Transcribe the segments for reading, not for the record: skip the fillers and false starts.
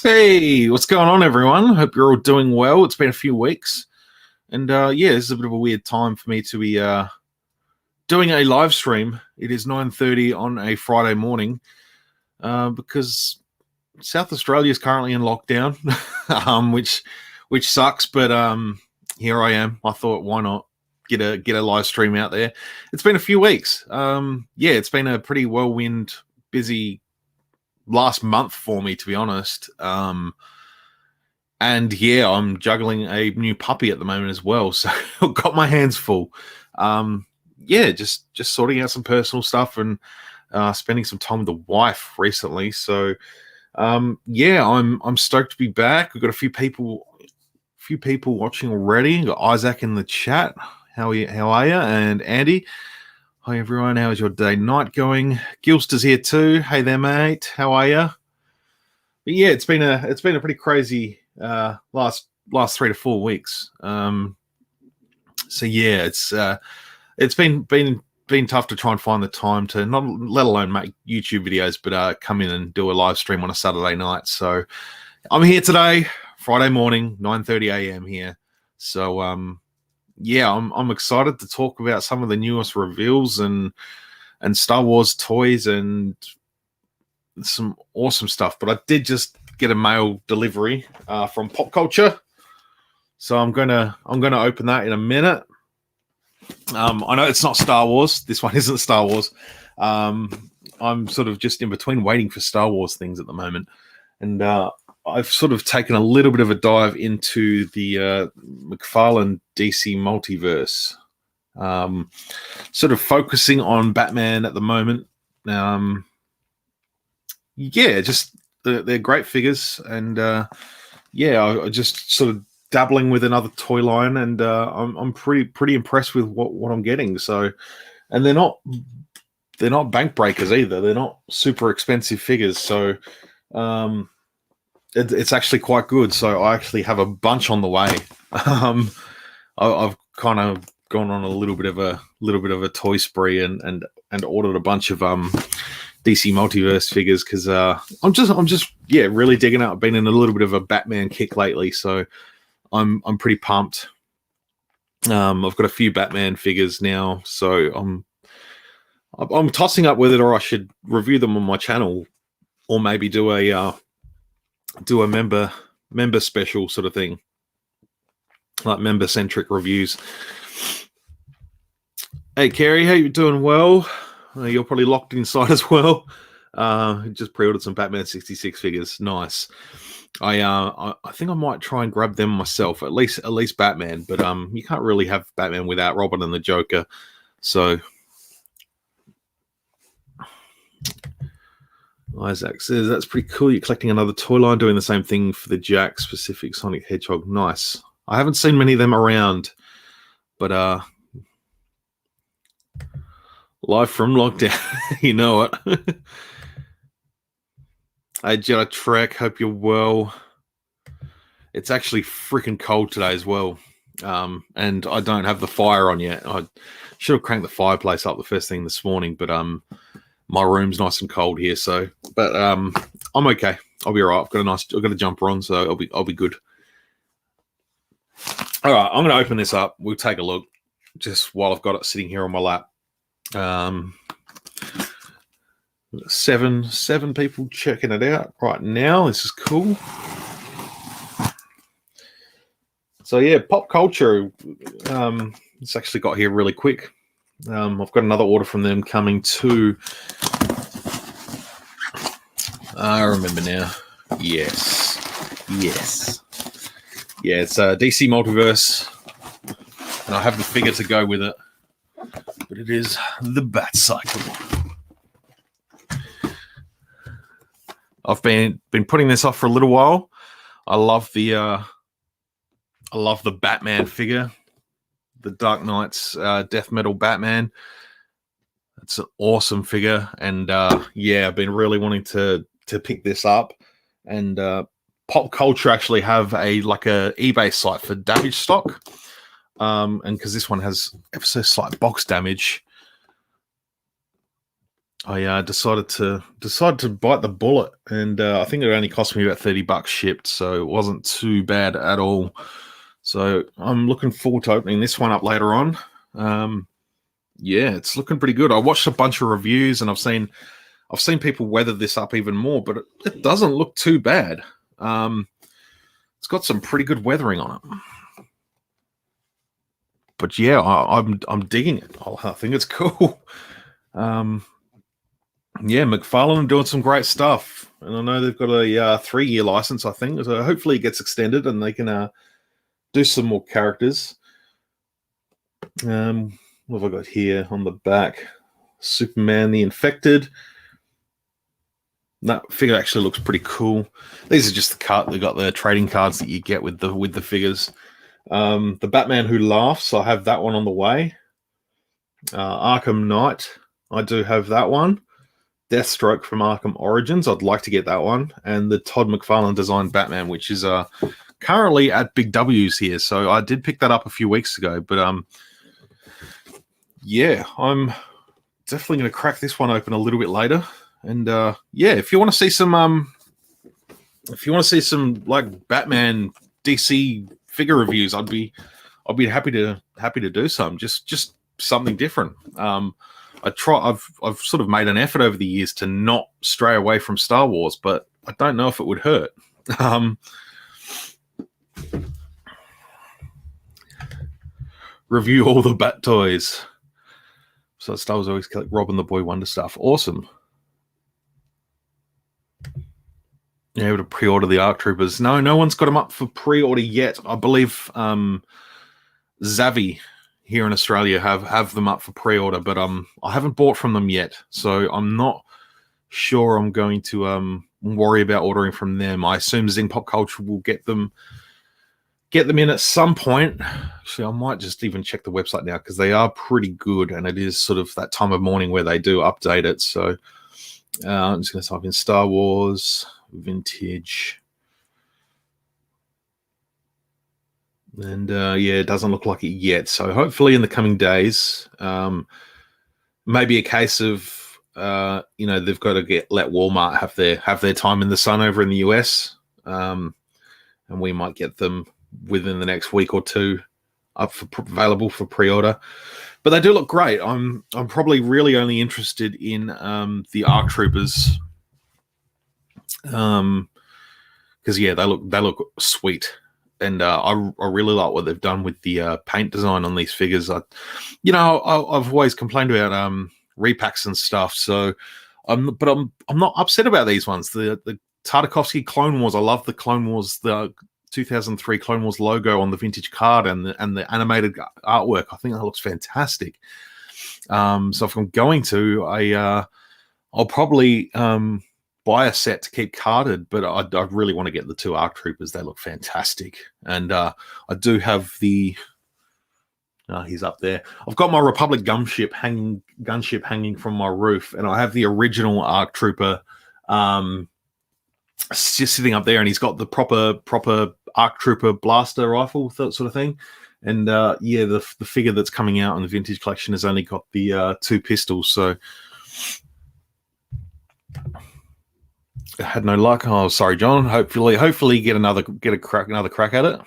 Hey, what's going on, everyone? Hope you're all doing well. It's been a few weeks, and yeah, this is a bit of a weird time for me to be doing a live stream. It is 9:30 on a Friday morning because South Australia is currently in lockdown, which sucks. But here I am. I thought, why not get a live stream out there? It's been a few weeks. Yeah, it's been a pretty whirlwind, busy last month for me, to be honest. And yeah, I'm juggling a new puppy at the moment as well, so I've got my hands full. Yeah, just sorting out some personal stuff and spending some time with the wife recently. So yeah, I'm stoked to be back. We've got a few people watching already. We've got Isaac in the chat. How are you? And Andy. Hi everyone, how's your day night going? Gilster's here too. Hey there, mate. How are you? But yeah, it's been a pretty crazy last 3 to 4 weeks. So yeah, it's been tough to try and find the time to not let alone make YouTube videos, but come in and do a live stream on a Saturday night. So I'm here today, Friday morning, 9:30 a.m. here. So yeah, I'm excited to talk about some of the newest reveals and Star Wars toys and some awesome stuff. But I did just get a mail delivery from Pop Culture, so I'm gonna open that in a minute. I know it's not Star Wars. This one isn't Star Wars. I'm sort of just in between waiting for Star Wars things at the moment, and I've sort of taken a little bit of a dive into the McFarlane DC multiverse, sort of focusing on Batman at the moment. Yeah, just they're great figures, and yeah, I just sort of dabbling with another toy line, and I'm pretty impressed with what I'm getting. So, and they're not bank breakers either. They're not super expensive figures, so it's actually quite good. So I actually have a bunch on the way. I've kind of gone on a little bit of a toy spree and ordered a bunch of DC Multiverse figures because I'm just yeah, really digging out. I've been in a little bit of a Batman kick lately, so I'm pretty pumped. I've got a few Batman figures now, so I'm tossing up whether or I should review them on my channel or maybe do a member special sort of thing, like member centric reviews. Hey Kerry, how you doing? Well, you're probably locked inside as well. Just pre-ordered some Batman 66 figures. Nice. I think I might try and grab them myself, at least Batman, but you can't really have Batman without Robin and the Joker. So Isaac says that's pretty cool. You're collecting another toy line, doing the same thing for the Jack specific Sonic Hedgehog. Nice. I haven't seen many of them around, but live from lockdown. You know it. Hey Jedi Trek, hope you're well. It's actually freaking cold today as well, and I don't have the fire on yet. I should have cranked the fireplace up the first thing this morning, but my room's nice and cold here, so. But I'm okay. I'll be alright. I've got a jumper on, so I'll be good. All right, I'm going to open this up. We'll take a look just while I've got it sitting here on my lap. Seven people checking it out right now. This is cool. So yeah, Pop Culture. It's actually got here really quick. I've got another order from them coming too. I remember now. Yes. Yeah, it's DC Multiverse, and I have the figure to go with it. But it is the Bat Cycle. I've been putting this off for a little while. I love the Batman figure, the Dark Knight's Death Metal Batman. It's an awesome figure, and yeah, I've been really wanting to pick this up. And Pop Culture actually have a eBay site for damage stock, and because this one has ever so slight box damage, I decided to bite the bullet, and I think it only cost me about $30 shipped, so it wasn't too bad at all. So I'm looking forward to opening this one up later on. Yeah, it's looking pretty good. I watched a bunch of reviews, and I've seen people weather this up even more, but it doesn't look too bad. It's got some pretty good weathering on it. But yeah, I'm digging it. I think it's cool. Yeah, McFarlane doing some great stuff, and I know they've got a 3-year license. I think so. Hopefully, it gets extended and they can do some more characters. What have I got here on the back? Superman the Infected. That figure actually looks pretty cool. These are just the card. They got the trading cards that you get with the figures. The Batman Who Laughs. I have that one on the way. Arkham Knight. I do have that one. Deathstroke from Arkham Origins. I'd like to get that one. And the Todd McFarlane designed Batman, which is currently at Big W's here. So I did pick that up a few weeks ago. But yeah, I'm definitely going to crack this one open a little bit later. And yeah, if you want to see some like Batman DC figure reviews, I'd be happy to do some. Just something different. I've sort of made an effort over the years to not stray away from Star Wars, but I don't know if it would hurt. Review all the Bat toys. So Star Wars always collect Robin the Boy Wonder stuff. Awesome. You're able to pre-order the ARC Troopers. No one's got them up for pre-order yet. I believe Zavi here in Australia have them up for pre-order, but I haven't bought from them yet, so I'm not sure I'm going to worry about ordering from them. I assume Zing Pop Culture will get them in at some point. Actually, I might just even check the website now because they are pretty good, and it is sort of that time of morning where they do update it. So I'm just going to type in Star Wars vintage, and yeah, it doesn't look like it yet. So hopefully in the coming days, maybe a case of they've got to let Walmart have their time in the sun over in the US, and we might get them within the next week or two available for pre-order. But they do look great. I'm probably really only interested in the ARC Troopers. Because yeah, they look sweet, and I really like what they've done with the paint design on these figures. I've always complained about repacks and stuff, so I'm not upset about these ones. The Tartakovsky Clone Wars. I love the Clone Wars, the 2003 Clone Wars logo on the vintage card and the animated artwork. I think that looks fantastic. So if I'm going to, I'll probably buy a set to keep carded, but I really want to get the 2 ARC Troopers. They look fantastic. And I do have the... he's up there. I've got my Republic gunship hanging from my roof, and I have the original ARC Trooper just sitting up there, and he's got the proper ARC Trooper blaster rifle, that sort of thing. And yeah, the figure that's coming out in the vintage collection has only got the 2 pistols, so... I had no luck. Oh, sorry, John. Hopefully get another crack at it.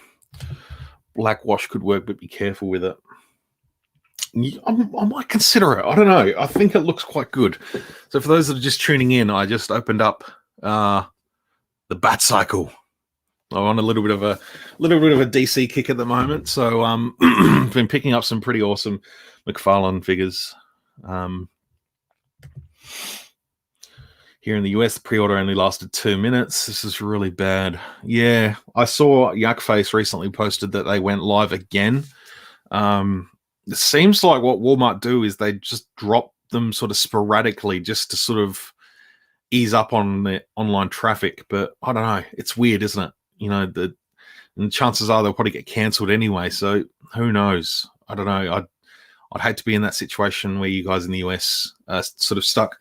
Black wash could work, but be careful with it. I might consider it. I don't know. I think it looks quite good. So for those that are just tuning in, I just opened up the Bat Cycle. I'm on a little bit of a DC kick at the moment, so I've been picking up some pretty awesome McFarlane figures. Here in the US, the pre-order only lasted 2 minutes. This is really bad. Yeah, I saw Yuckface recently posted that they went live again. It seems like what Walmart do is they just drop them sort of sporadically just to sort of ease up on the online traffic. But I don't know. It's weird, isn't it? And chances are they'll probably get cancelled anyway. So who knows? I don't know. I'd hate to be in that situation where you guys in the US are sort of stuck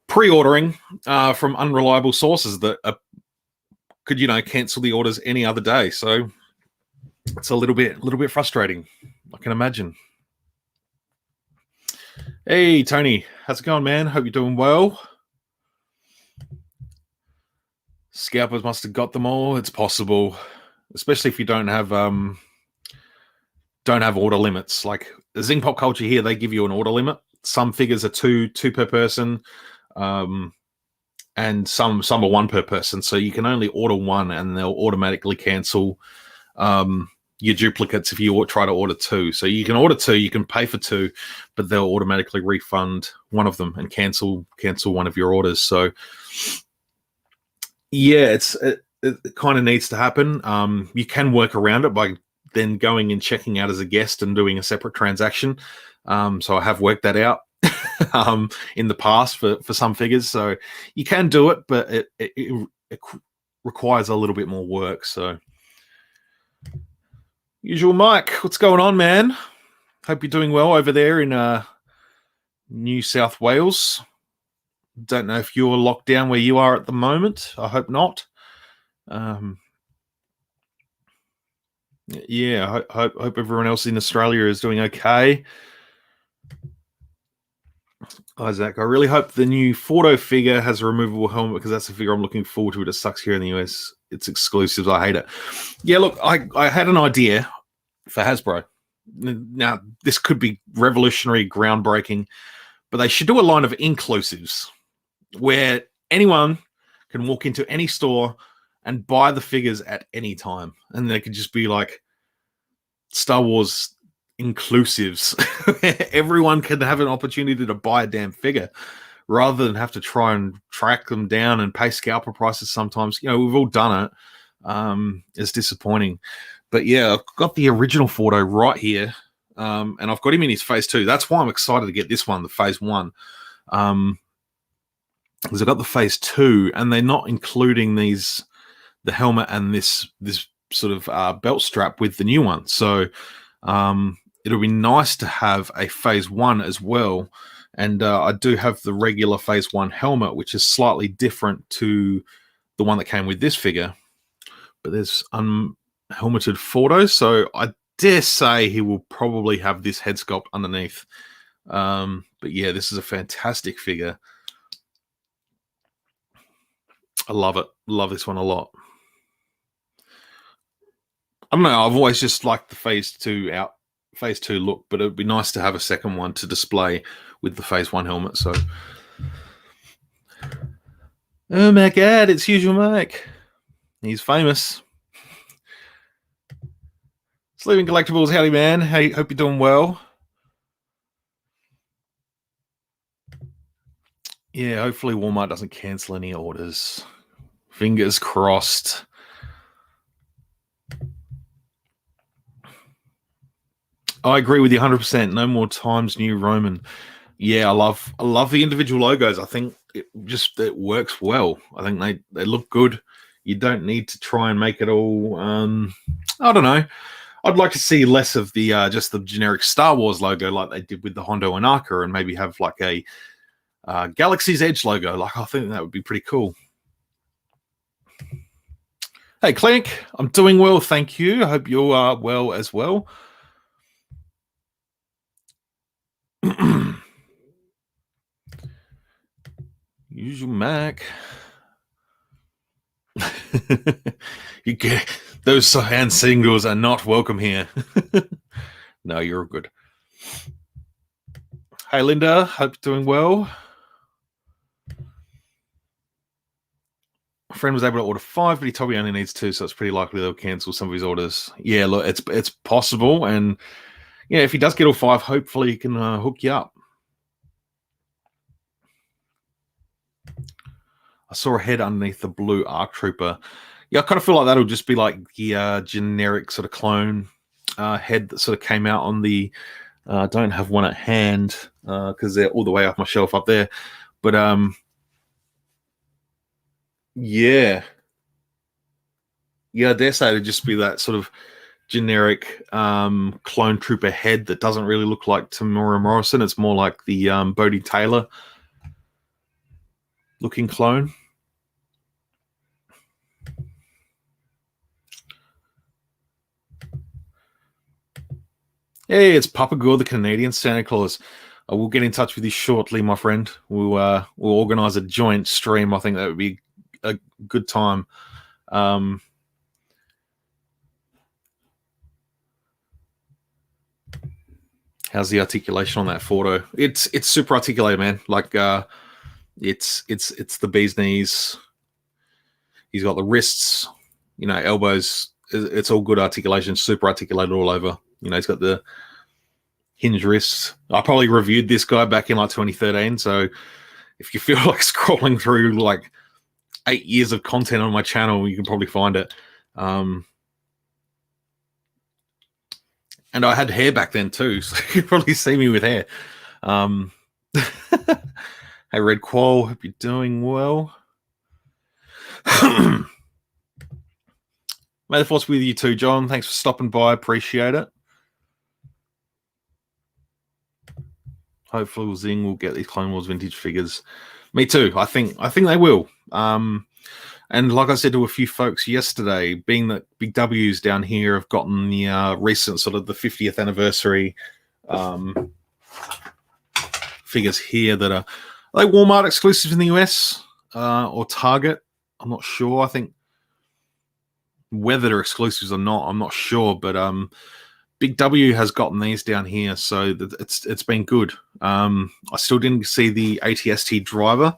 pre-ordering from unreliable sources that could cancel the orders any other day. So it's a little bit frustrating, I can imagine. Hey, Tony. How's it going, man? Hope you're doing well. Scalpers must have got them all. It's possible, especially if you don't have order limits. Like Zing Pop Culture here, they give you an order limit. Some figures are two per person, and some are one per person. So you can only order one, and they'll automatically cancel your duplicates if you try to order two. So you can order two, you can pay for two, but they'll automatically refund one of them and cancel one of your orders. So yeah, it kind of needs to happen. You can work around it by then going and checking out as a guest and doing a separate transaction. So I have worked that out in the past for some figures. So you can do it, but it requires a little bit more work. So usual Mike, what's going on, man? Hope you're doing well over there in New South Wales. Don't know if you're locked down where you are at the moment. I hope not. Yeah, I hope everyone else in Australia is doing okay. Isaac, I really hope the new Fordo figure has a removable helmet because that's the figure I'm looking forward to. It sucks here in the US. It's exclusives. I hate it. Yeah, look, I had an idea for Hasbro. Now, this could be revolutionary, groundbreaking, but they should do a line of inclusives where anyone can walk into any store and buy the figures at any time. And they could just be like Star Wars inclusives. Everyone can have an opportunity to buy a damn figure rather than have to try and track them down and pay scalper prices sometimes. You know, we've all done it. It's disappointing. But yeah, I've got the original Fordo right here. And I've got him in his phase 2. That's why I'm excited to get this one, the phase 1. Because I've got the phase 2, and they're not including the helmet and this sort of belt strap with the new one. So it'll be nice to have a phase 1 as well. And I do have the regular phase 1 helmet, which is slightly different to the one that came with this figure. But there's unhelmeted Fordo, so I dare say he will probably have this head sculpt underneath. But yeah, this is a fantastic figure. I love it. Love this one a lot. I don't know. I've always just liked the phase 2 look, but it'd be nice to have a second one to display with the phase 1 helmet. So, oh my god, it's usual Mike. He's famous. Sleeping Collectibles, howdy man. Hey, hope you're doing well. Yeah, hopefully Walmart doesn't cancel any orders. Fingers crossed. I agree with you 100%. No more Times New Roman. Yeah, I love the individual logos. I think it works well. I think they look good. You don't need to try and make it all. I don't know. I'd like to see less of the just the generic Star Wars logo like they did with the Hondo and Arca, and maybe have like a Galaxy's Edge logo. Like I think that would be pretty cool. Hey, Clink, I'm doing well, thank you. I hope you are well as well. Usual Mac. You get those hand singles are not welcome here. No, you're good. Hey, Linda, hope you're doing well. A friend was able to order 5, but he told me he only needs 2, so it's pretty likely they'll cancel some of his orders. Yeah, look, it's possible, and yeah, if he does get all 5, hopefully he can hook you up. I saw a head underneath the blue ARC Trooper. Yeah, I kind of feel like that'll just be like the generic sort of clone head that sort of came out on the. I don't have one at hand because they're all the way off my shelf up there, but yeah, I dare say it'd just be that sort of generic clone trooper head that doesn't really look like Tamora Morrison. It's more like the Bodhi Taylor looking clone. Hey, it's Papa Gore, the Canadian Santa Claus. I will get in touch with you shortly, my friend. We'll organise a joint stream. I think that would be a good time. How's the articulation on that photo? It's super articulated, man. Like it's the bee's knees. He's got the wrists, elbows. It's all good articulation, super articulated all over. He's got the hinge wrists. I probably reviewed this guy back in like 2013. So if you feel like scrolling through like 8 years of content on my channel, you can probably find it. And I had hair back then too, so you can probably see me with hair. Hey, Red Qual, hope you're doing well. May the force be with you too, John. Thanks for stopping by. Appreciate it. Hopefully Zing will get these Clone Wars vintage figures. Me too. I think they will. And like I said to a few folks yesterday, being that Big W's down here have gotten the recent sort of the 50th anniversary figures here that are they Walmart exclusives in the US or Target. I'm not sure. I think whether they're exclusives or not, I'm not sure. But Big W has gotten these down here, so it's been good. I still didn't see the ATST driver.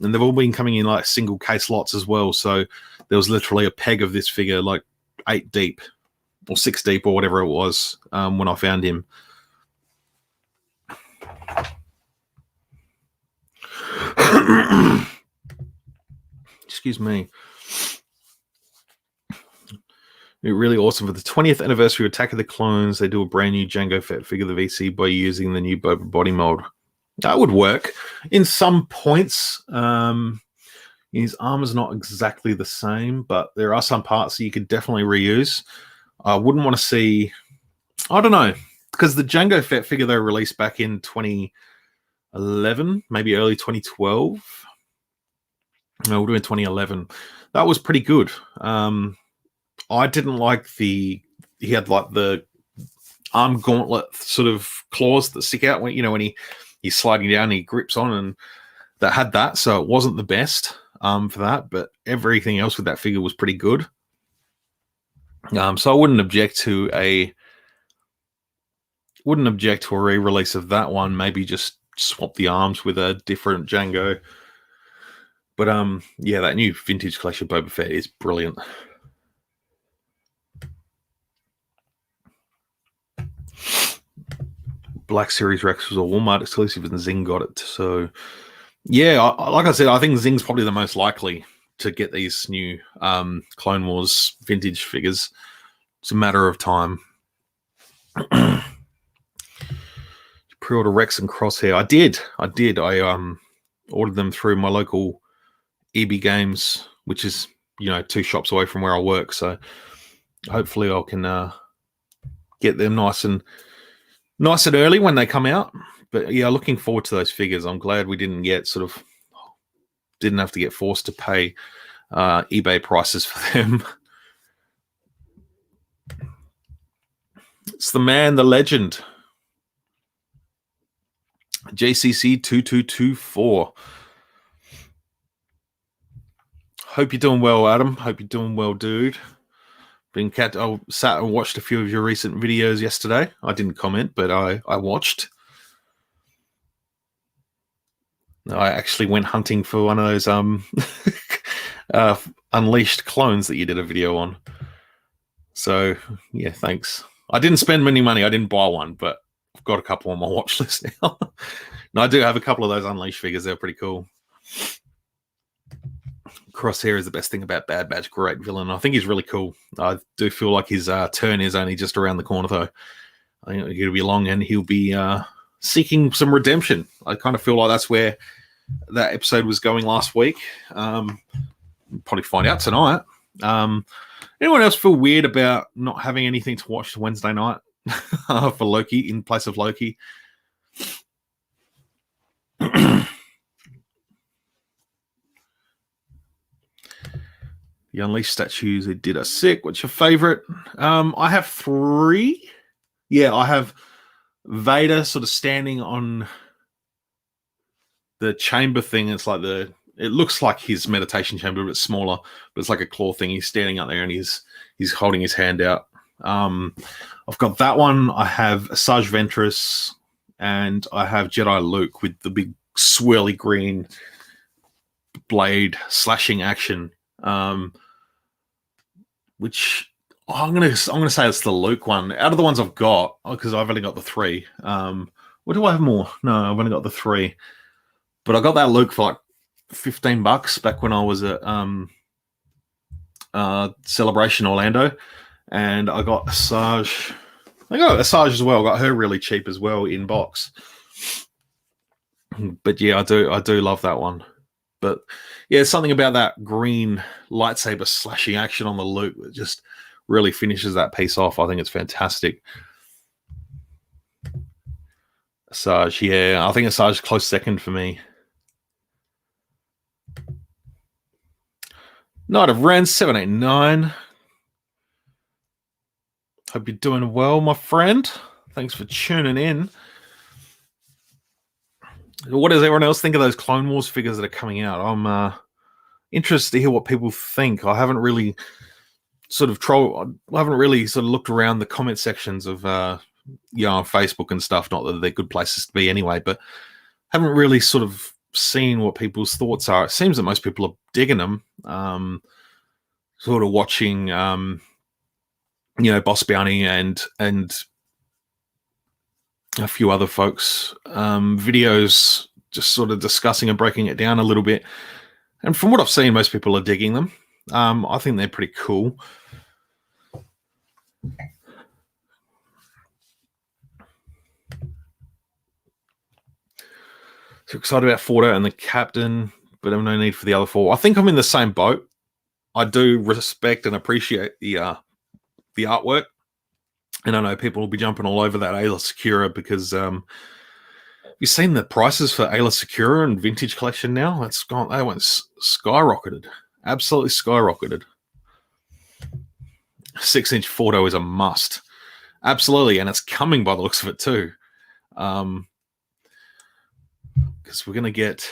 And they've all been coming in like single case lots as well. So there was literally a peg of this figure, like 8 deep or 6 deep or whatever it was when I found him. Excuse me. Really awesome. For the 20th anniversary of Attack of the Clones, they do a brand new Jango Fett figure of the VC by using the new Boba body mold. That would work in some points. His armor's not exactly the same, but there are some parts that you could definitely reuse. I wouldn't want to see, I don't know, because the Jango Fett figure they released back in 2011, maybe early 2012. No, we're doing 2011. That was pretty good. I didn't like he had like the arm gauntlet sort of claws that stick out when he's sliding down, he grips on, and that had that, so it wasn't the best for that, but everything else with that figure was pretty good. So I wouldn't object to a re-release of that one. Maybe just swap the arms with a different Jango. But yeah, that new vintage collection Boba Fett is brilliant. Black Series Rex was a Walmart exclusive and Zing got it. So, yeah, like I said, I think Zing's probably the most likely to get these new Clone Wars vintage figures. It's a matter of time. Pre-order Rex and Crosshair. I did. I ordered them through my local EB Games, which is 2 shops away from where I work. So hopefully I can get them nice and early when they come out. But yeah, looking forward to those figures. I'm glad we didn't have to get forced to pay eBay prices for them. It's the man, the legend. JCC 2224. Hope you're doing well, Adam. Hope you're doing well, dude. I sat and watched a few of your recent videos yesterday. I didn't comment, but I watched. I actually went hunting for one of those Unleashed clones that you did a video on. So, yeah, thanks. I didn't spend many money. I didn't buy one, but I've got a couple on my watch list now. And I do have a couple of those Unleashed figures. They're pretty cool. Crosshair is the best thing about Bad Batch. Great villain. I think he's really cool. I do feel like his turn is only just around the corner, though. I think he'll be long and he'll be seeking some redemption. I kind of feel like that's where that episode was going last week. Probably find out tonight. Anyone else feel weird about not having anything to watch Wednesday night for Loki in place of Loki? The Unleashed statues they did are sick. What's your favorite? I have 3. Yeah, I have Vader sort of standing on the chamber thing. It's like it looks like his meditation chamber, but it's smaller. But it's like a claw thing. He's standing up there and he's holding his hand out. I've got that one. I have Asajj Ventress, and I have Jedi Luke with the big swirly green blade slashing action. Which I'm gonna say it's the Luke one out of the ones I've got, because I've only got the 3. What do I have more? No, I've only got the 3. But I got that Luke for like $15 back when I was at Celebration Orlando, and I got Asajj. I got Asajj as well. I got her really cheap as well in box. But yeah, I do love that one. But yeah, something about that green lightsaber slashing action on the Luke that just really finishes that piece off. I think it's fantastic. Asajj, yeah, I think Asajj close second for me. Knight of Ren 789. Hope you're doing well, my friend. Thanks for tuning in. What does everyone else think of those Clone Wars figures that are coming out? I'm interested to hear what people think. I haven't really sort of looked around the comment sections of on Facebook and stuff. Not that they're good places to be anyway, but haven't really sort of seen what people's thoughts are. It seems that most people are digging them. Sort of watching, Boss Bounty and a few other folks' videos, just sort of discussing and breaking it down a little bit. And from what I've seen, most people are digging them. I think they're pretty cool. So excited about Fordo and the captain, but I have no need for the other 4. I think I'm in the same boat. I do respect and appreciate the artwork. And I know people will be jumping all over that Ayla Secura because have you seen the prices for Ayla Secura and Vintage Collection now? They went skyrocketed. Absolutely skyrocketed. 6-inch Fordo is a must. Absolutely, and it's coming by the looks of it too. Because we're going to get,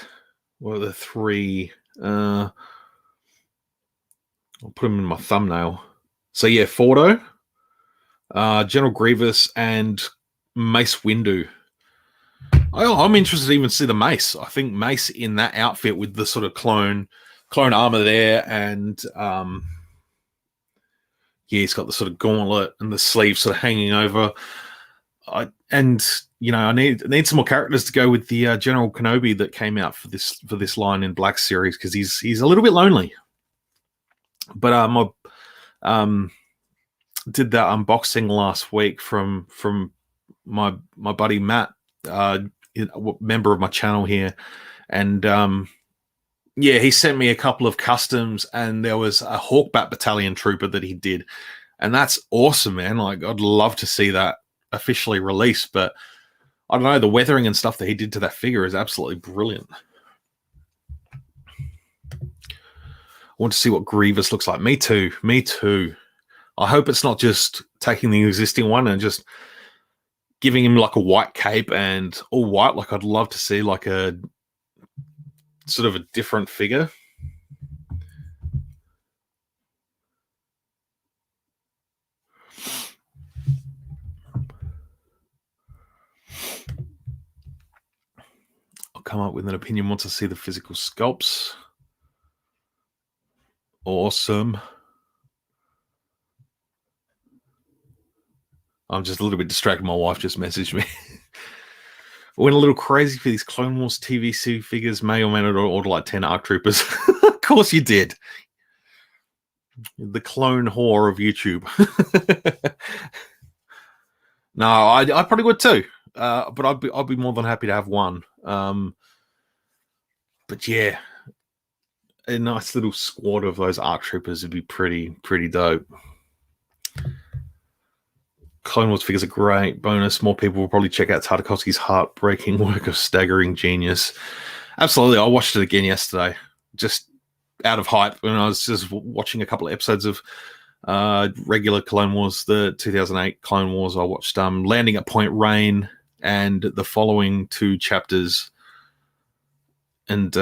what are the 3? I'll put them in my thumbnail. So yeah, Fordo, General Grievous, and Mace Windu. I'm interested to even see the Mace. I think Mace in that outfit with the sort of clone armor there, and he's got the sort of gauntlet and the sleeve sort of hanging over. I need some more characters to go with the General Kenobi that came out for this line in Black Series, because he's a little bit lonely. But I did that unboxing last week from my buddy Matt, member of my channel here, and he sent me a couple of customs, and there was a Hawkbat Battalion trooper that he did, and that's awesome, man. Like, I'd love to see that officially released, but I don't know, the weathering and stuff that he did to that figure is absolutely brilliant. I want to see what Grievous looks like. Me too. I hope it's not just taking the existing one and just giving him like a white cape and all white. Like, I'd love to see like a sort of a different figure. I'll come up with an opinion once I see the physical sculpts. Awesome. I'm just a little bit distracted. My wife just messaged me. I went a little crazy for these Clone Wars TVC figures. May or may not order like 10 ARC Troopers. Of course you did. The clone whore of YouTube. No, I probably would too. But I'd be more than happy to have one. But yeah, a nice little squad of those ARC Troopers would be pretty dope. Clone Wars figures are great. Bonus, more people will probably check out Tartakovsky's heartbreaking work of staggering genius. Absolutely. I watched it again yesterday, just out of hype, when I was just watching a couple of episodes of regular Clone Wars, the 2008 Clone Wars. I watched Landing at Point Rain and the following 2 chapters And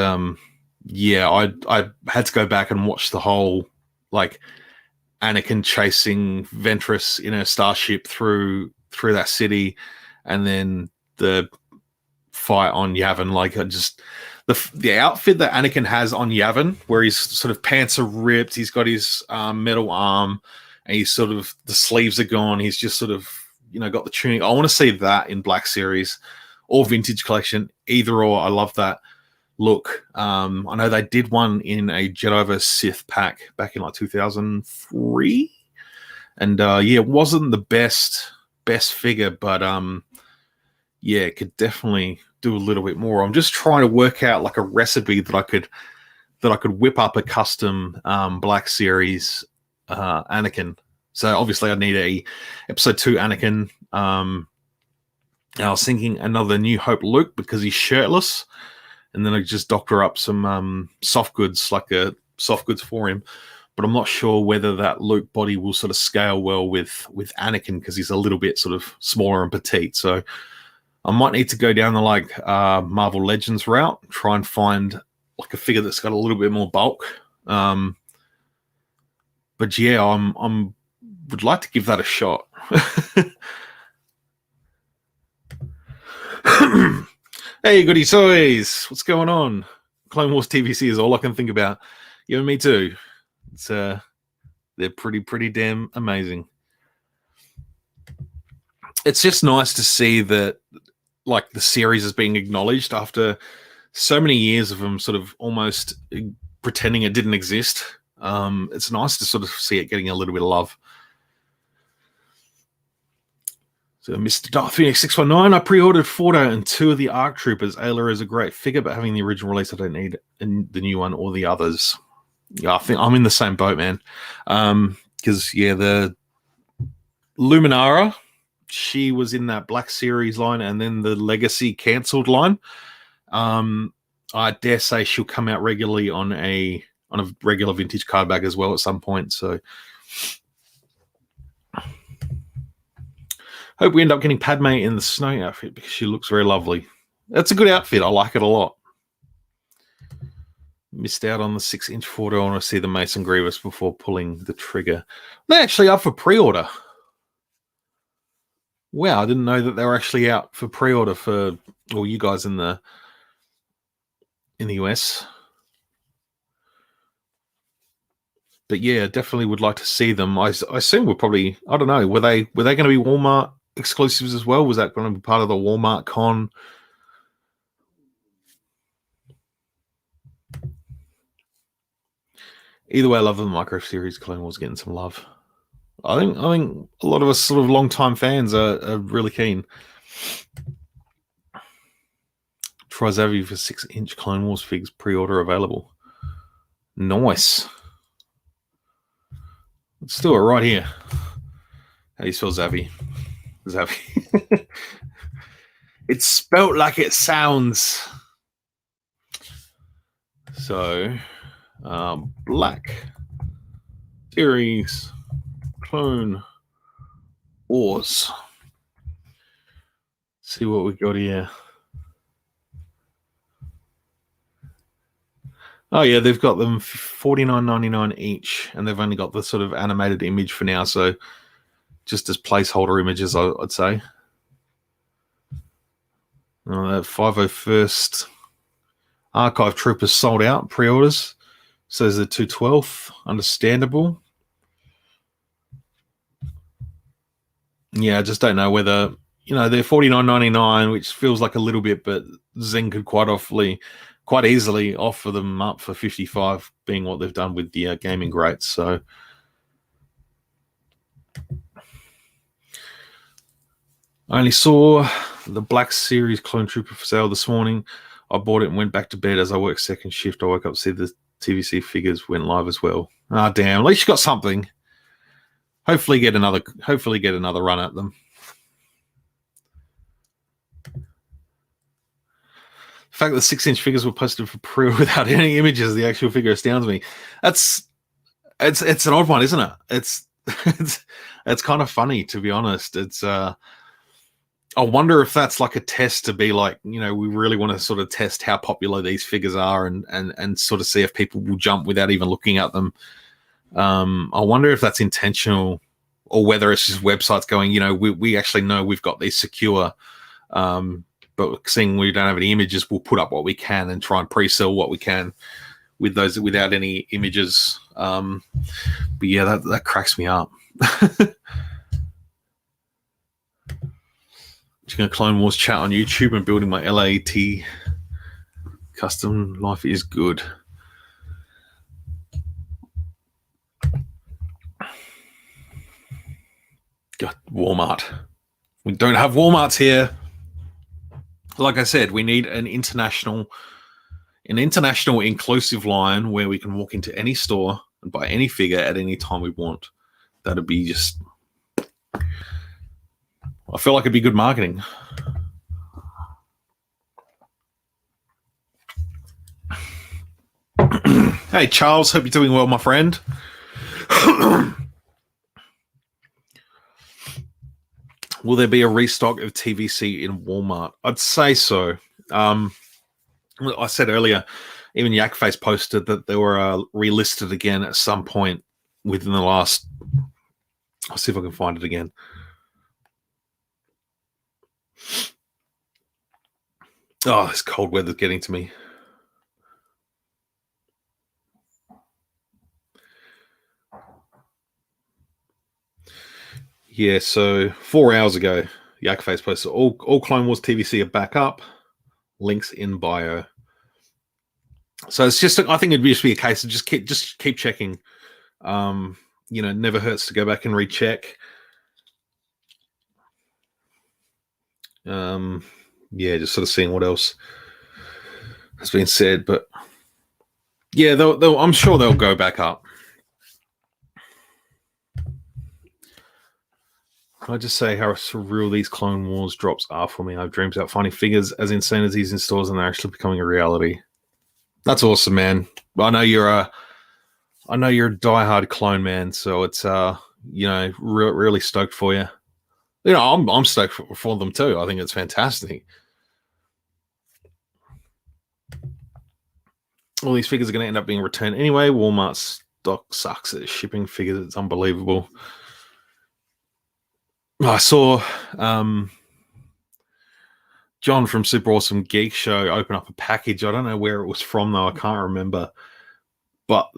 yeah, I had to go back and watch the whole like Anakin chasing Ventress in a starship through that city, and then the fight on Yavin. Like, I just the outfit that Anakin has on Yavin, where his sort of pants are ripped, he's got his metal arm, and he's sort of the sleeves are gone. He's just sort of got the tunic. I want to see that in Black Series or Vintage Collection, either or. I love that look. I know they did one in a Jedi vs Sith pack back in like 2003, and yeah, it wasn't the best figure, but yeah, it could definitely do a little bit more. I'm just trying to work out like a recipe that I could whip up a custom Black Series Anakin. So obviously I need a episode 2 Anakin. I was thinking another New Hope Luke because he's shirtless, and then I just doctor up some soft goods, like a soft goods for him. But I'm not sure whether that Luke body will sort of scale well with Anakin because he's a little bit sort of smaller and petite. So I might need to go down the like Marvel Legends route, try and find like a figure that's got a little bit more bulk. But yeah, I'm would like to give that a shot. Hey, goody toys, what's going on? Clone Wars TVC is all I can think about. You and me too. It's they're pretty damn amazing. It's just nice to see that like the series is being acknowledged after so many years of them sort of almost pretending it didn't exist. It's nice to sort of see it getting a little bit of love. So Mr. Darth Phoenix 619, I pre-ordered Fordo and 2 of the ARC Troopers. Ayla is a great figure, but having the original release, I don't need the new one or the others. Yeah, I think I'm in the same boat, man. Because yeah, the Luminara, she was in that Black Series line, and then the Legacy cancelled line. I dare say she'll come out regularly on a regular vintage card bag as well at some point. So hope we end up getting Padme in the snow outfit because she looks very lovely. That's a good outfit. I like it a lot. Missed out on the 6-inch photo. I want to see the Mason Grievous before pulling the trigger. They're actually up for pre-order. Wow, I didn't know that they were actually out for pre-order for all you guys in the US. But yeah, definitely would like to see them. I assume we're probably, I don't know, were they going to be Walmart exclusives as well? Was that going to be part of the Walmart con? Either way, I love the micro series. Clone Wars getting some love. I think a lot of us sort of long-time fans are really keen. Try Zavi for 6-inch Clone Wars figs, pre-order available. Nice. Let's do it right here. How do you spell Zavi? Zavi. It's spelt like it sounds. So, Black Series Clone Wars. See what we got here. Oh yeah, they've got them $49.99 each, and they've only got the sort of animated image for now, so just as placeholder images, I'd say. That 501st Archive Troopers sold out, pre-orders. Says the 212th, understandable. Yeah, I just don't know whether, they're $49.99, which feels like a little bit, but Zen could quite easily offer them up for $55, being what they've done with the gaming greats. So I only saw the Black Series Clone Trooper for sale this morning. I bought it and went back to bed as I worked second shift. I woke up to see the TVC figures went live as well. Ah, damn! At least you got something. Hopefully get another run at them. The fact that the 6-inch figures were posted for pre without any images of the actual figure astounds me. It's an odd one, isn't it? It's kind of funny, to be honest. It's I wonder if that's like a test to be like, you know, we really want to sort of test how popular these figures are and sort of see if people will jump without even looking at them. I wonder if that's intentional or whether it's just websites going, you know, we actually know we've got these secure, but seeing we don't have any images, we'll put up what we can and try and pre-sell what we can with those without any images. But yeah, that cracks me up. Just going to Clone Wars chat on YouTube and building my LAT custom. Life is good. God, Walmart. We don't have Walmarts here. Like I said, we need an international inclusive line where we can walk into any store and buy any figure at any time we want. That'd be just... I feel like it'd be good marketing. Hey, Charles, hope you're doing well, my friend. Will there be a restock of TVC in Walmart? I'd say so. I said earlier, even Yakface posted that they were relisted again at some point within the last... I'll see if I can find it again. Oh, this cold weather's getting to me. Yeah, so 4 hours ago, Yakface posted all Clone Wars TVC are back up. Links in bio. So it's just, I think it'd just be a case of just keep checking. You know, never hurts to go back and recheck. Yeah, just sort of seeing what else has been said, but yeah, I'm sure they'll go back up. Can I just say how surreal these Clone Wars drops are for me? I have dreams about finding figures as insane as these in stores, and they're actually becoming a reality. That's awesome, man. I know you're a diehard clone man, so it's you know, really stoked for you. You know, I'm stoked for them too. I think it's fantastic. All these figures are going to end up being returned anyway. Walmart stock sucks at shipping figures. It's unbelievable. I saw John from Super Awesome Geek Show open up a package. I don't know where it was from, though. I can't remember. But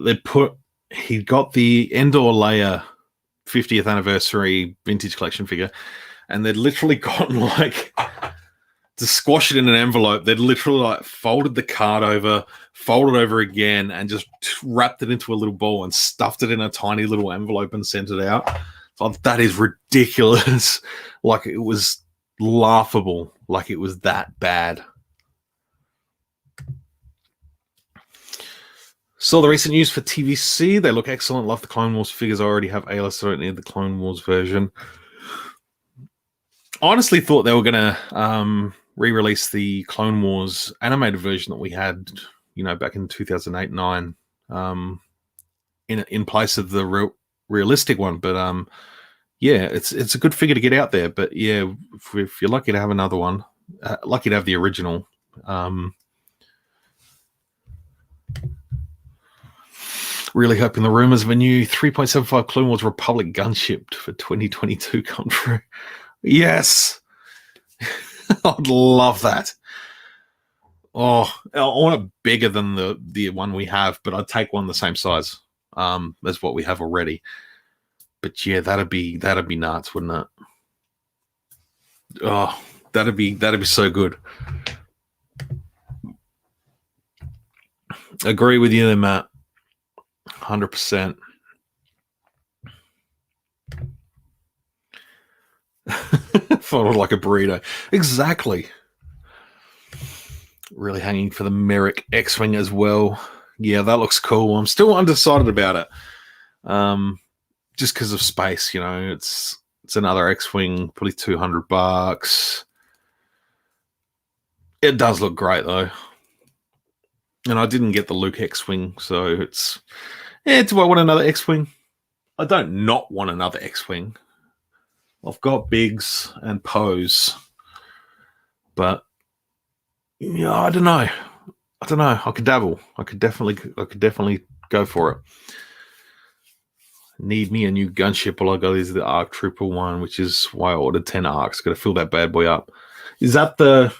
he got the Endor Leia 50th anniversary vintage collection figure, and they'd literally gotten like... to squash it in an envelope, they'd literally like folded the card over, folded over again, and just wrapped it into a little ball and stuffed it in a tiny little envelope and sent it out. So that is ridiculous. Like, it was laughable. Like, it was that bad. Saw the recent news for TVC. They look excellent. Love the Clone Wars figures. I already have A-list, so I don't need the Clone Wars version. I honestly thought they were going to re-release the Clone Wars animated version that we had, you know, back in 2008-9, in place of the realistic one. But yeah, it's a good figure to get out there. But yeah, if you're lucky to have another one, lucky to have the original. Really hoping the rumors of a new 3.75 Clone Wars Republic gunship for 2022 come true. Yes. I'd love that. Oh, I want it bigger than the one we have, but I'd take one the same size as what we have already. But yeah, that'd be nuts, wouldn't it? Oh, that'd be so good. Agree with you there, Matt. 100%. Folded like a burrito. Exactly. Really hanging for the Merrick X-Wing as well. Yeah, that looks cool. I'm still undecided about it. Just because of space, you know. It's another X-Wing, probably $200. It does look great though. And I didn't get the Luke X-Wing, so it's... Yeah, do I want another X-Wing? I don't not want another X-Wing. I've got Biggs and Poes. But yeah, I don't know. I could dabble. I could definitely go for it. Need me a new gunship. All I got is the Arc Trooper one, which is why I ordered 10 arcs. Got to fill that bad boy up. Is that the?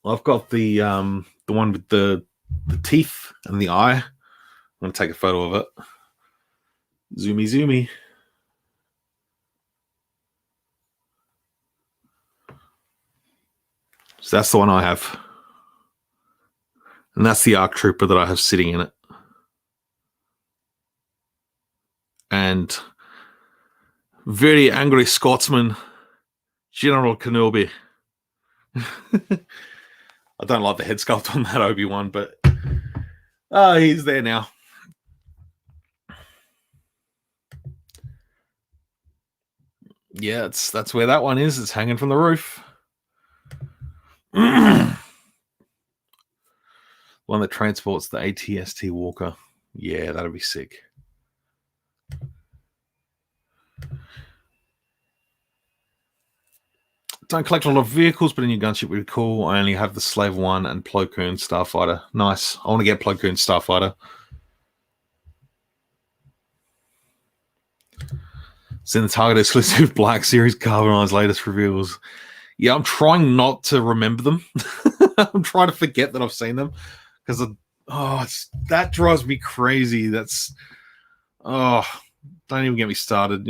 I've got the one with the teeth and the eye. I'm gonna take a photo of it. Zoomy. So that's the one I have. And that's the Arc Trooper that I have sitting in it. And very angry Scotsman, General Kenobi. I don't like the head sculpt on that Obi-Wan, but he's there now. Yeah, that's where that one is. It's hanging from the roof. One that transports the ATST Walker. Yeah, that'll be sick. Don't collect a lot of vehicles, but in your gunship would be cool. I only have the Slave 1 and Plo Koon Starfighter. Nice. I want to get Plo Koon Starfighter. It's in the Target exclusive Black Series Carbonized latest reveals. Yeah, I'm trying not to remember them. I'm trying to forget that I've seen them because that drives me crazy. Don't even get me started.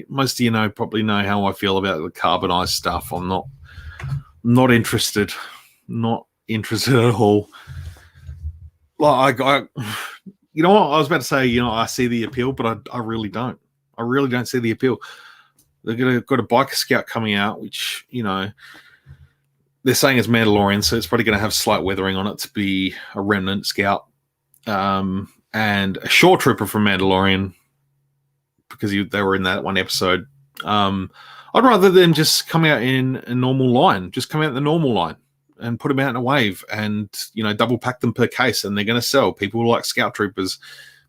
Most of you probably know how I feel about the carbonized stuff. I'm not interested. Not interested at all. Like you know what I was about to say. I see the appeal, but I really don't. I really don't see the appeal. They've got a Biker Scout coming out, which they're saying is Mandalorian, so it's probably going to have slight weathering on it to be a remnant scout, and a Shore Trooper from Mandalorian because they were in that one episode. I'd rather them just come out in a normal line, just come out in the normal line and put them out in a wave, and double pack them per case, and they're going to sell. People like Scout Troopers,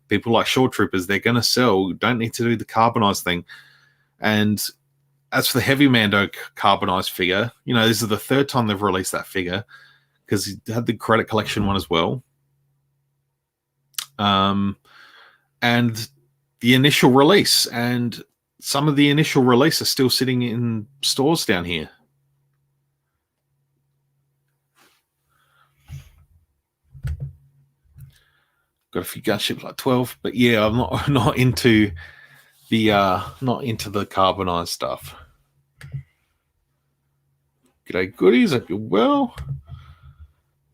people like Shore Troopers, they're going to sell. You don't need to do the carbonized thing. And as for the Heavy Mando carbonized figure, this is the third time they've released that figure because he had the Credit Collection one as well. And the initial release, and some of the initial release are still sitting in stores down here. Got a few gunships like 12, but yeah, I'm not into the carbonized stuff. G'day goodies, hope you're well.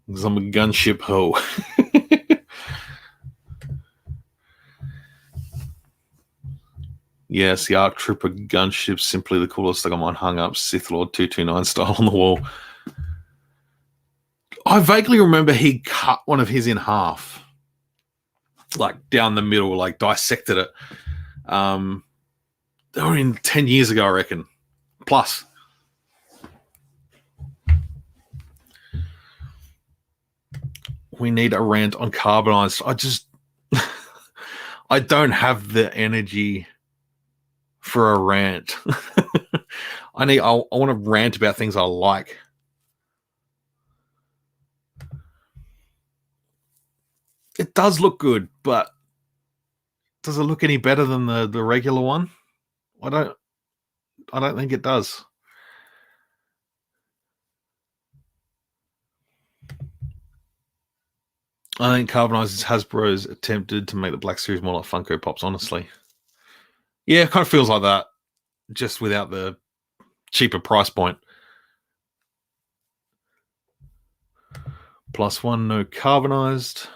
Because I'm a gunship hoe. Yes, the Arc Trooper gunship, simply the coolest thing. I might hung up Sith Lord 229 style on the wall. I vaguely remember he cut one of his in half, like down the middle, like dissected it. They were in 10 years ago, I reckon. Plus. We need a rant on carbonized. I don't have the energy for a rant. I want to rant about things I like. It does look good, but does it look any better than the regular one? I don't think it does. I think Carbonized Hasbro's attempted to make the Black Series more like Funko Pops, honestly. Yeah, it kind of feels like that, just without the cheaper price point. +1, no carbonized.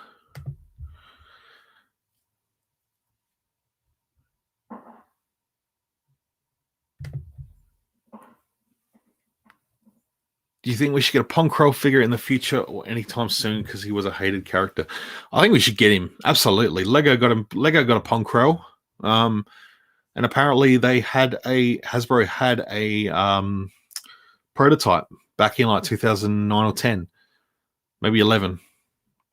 Do you think we should get a Pong Crow figure in the future or anytime soon because he was a hated character? I think we should get him. Absolutely. Lego got a Pong Crow. And apparently Hasbro had a prototype back in like 2009 or 10, maybe 11.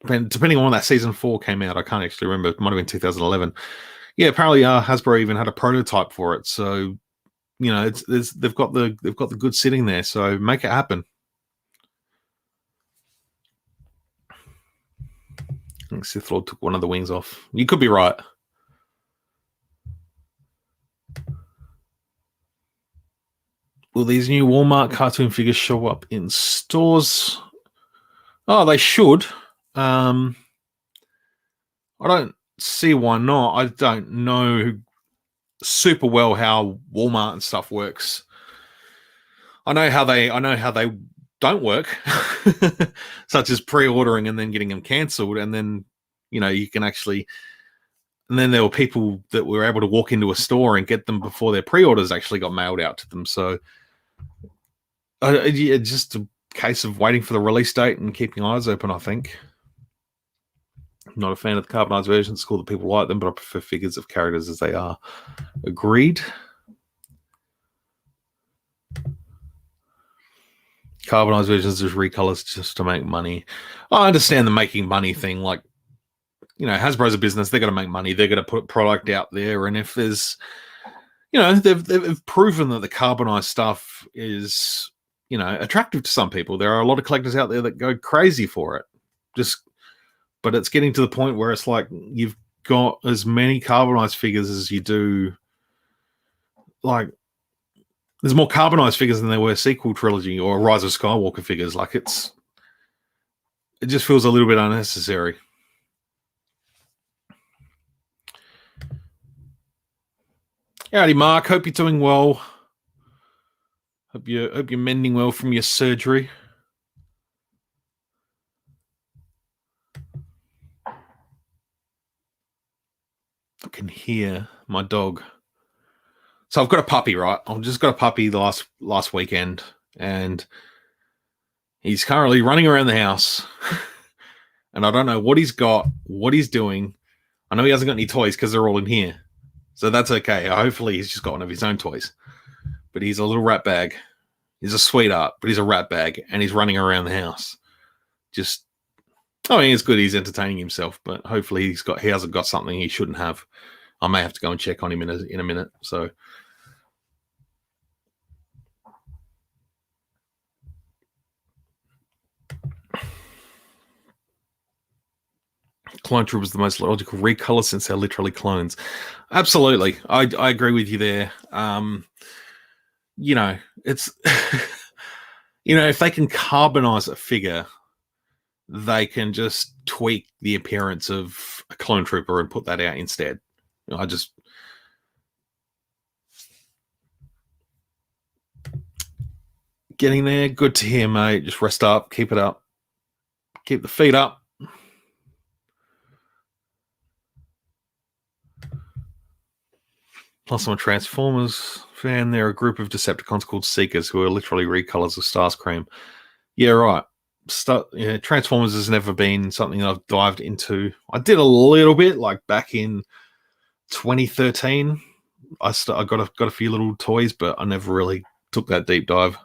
Depending on when that season 4 came out. I can't actually remember. It might have been 2011. Yeah, apparently Hasbro even had a prototype for it. So, they've got the good sitting there. So make it happen. think Sith Lord took one of the wings off. You could be right. Will these new Walmart cartoon figures show up in stores? Oh, they should. I don't see why not. I don't know super well how Walmart and stuff works. I know how they don't work, such as pre-ordering and then getting them cancelled, and then you can actually. And then there were people that were able to walk into a store and get them before their pre-orders actually got mailed out to them. So it's just a case of waiting for the release date and keeping eyes open, I think. I'm not a fan of the carbonized versions. It's cool that people like them, but I prefer figures of characters as they are. Agreed. Carbonized versions, just recolors just to make money. I understand the making money thing. Like, Hasbro's a business. They're going to make money. They're going to put product out there. And if there's, they've proven that the carbonized stuff is, attractive to some people. There are a lot of collectors out there that go crazy for it. But it's getting to the point where it's like you've got as many carbonized figures as you do. Like, there's more carbonized figures than there were sequel trilogy or Rise of Skywalker figures. Like, it just feels a little bit unnecessary. Howdy, Mark. Hope you're doing well. Hope you're mending well from your surgery. I can hear my dog. So I've got a puppy, right? I've just got a puppy the last weekend, and he's currently running around the house, and I don't know what he's got, what he's doing. I know he hasn't got any toys because they're all in here, so that's okay. Hopefully he's just got one of his own toys. But he's a little rat bag. He's a sweetheart, but he's a rat bag, and he's running around the house. It's good. He's entertaining himself, but hopefully he hasn't got something he shouldn't have. I may have to go and check on him in a minute. So. Clone Trooper is the most logical recolor since they're literally clones. Absolutely. I agree with you there. It's, if they can carbonize a figure, they can just tweak the appearance of a Clone Trooper and put that out instead. Getting there. Good to hear, mate. Just rest up. Keep it up. Keep the feet up. Plus, I'm a Transformers fan. They're a group of Decepticons called Seekers who are literally recolors of Starscream. Yeah, right. Transformers has never been something that I've dived into. I did a little bit, like back in 2013. I got a few little toys, but I never really took that deep dive.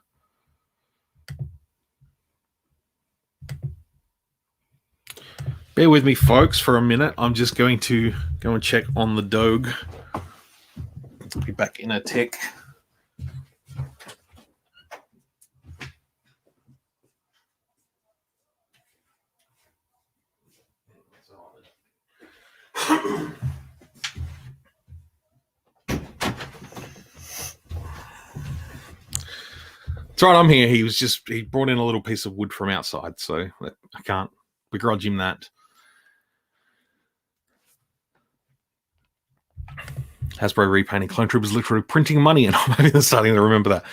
Bear with me, folks, for a minute. I'm just going to go and check on the dog. I'll be back in a tick. It's right, I'm here. He brought in a little piece of wood from outside, so I can't begrudge him that. Hasbro repainting Clone Troopers literally printing money, and I'm only starting to remember that.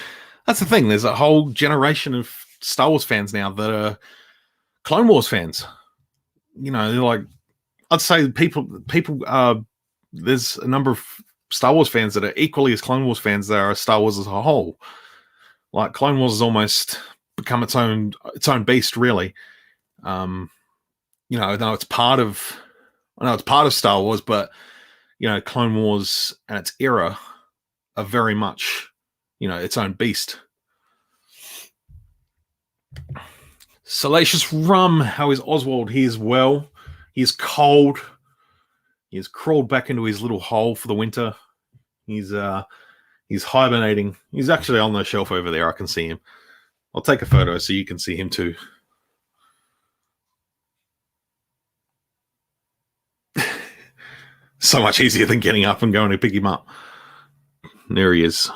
That's the thing. There's a whole generation of Star Wars fans now that are Clone Wars fans. They're like, I'd say people. There's a number of Star Wars fans that are equally as Clone Wars fans that are Star Wars as a whole. Like, Clone Wars has almost become its own beast, really. I know it's part of Star Wars, but Clone Wars and its era are very much, its own beast. Salacious Rum, how is Oswald? He is well. He is cold. He has crawled back into his little hole for the winter. He's hibernating. He's actually on the shelf over there. I can see him. I'll take a photo so you can see him too. So much easier than getting up and going to pick him up. There he is.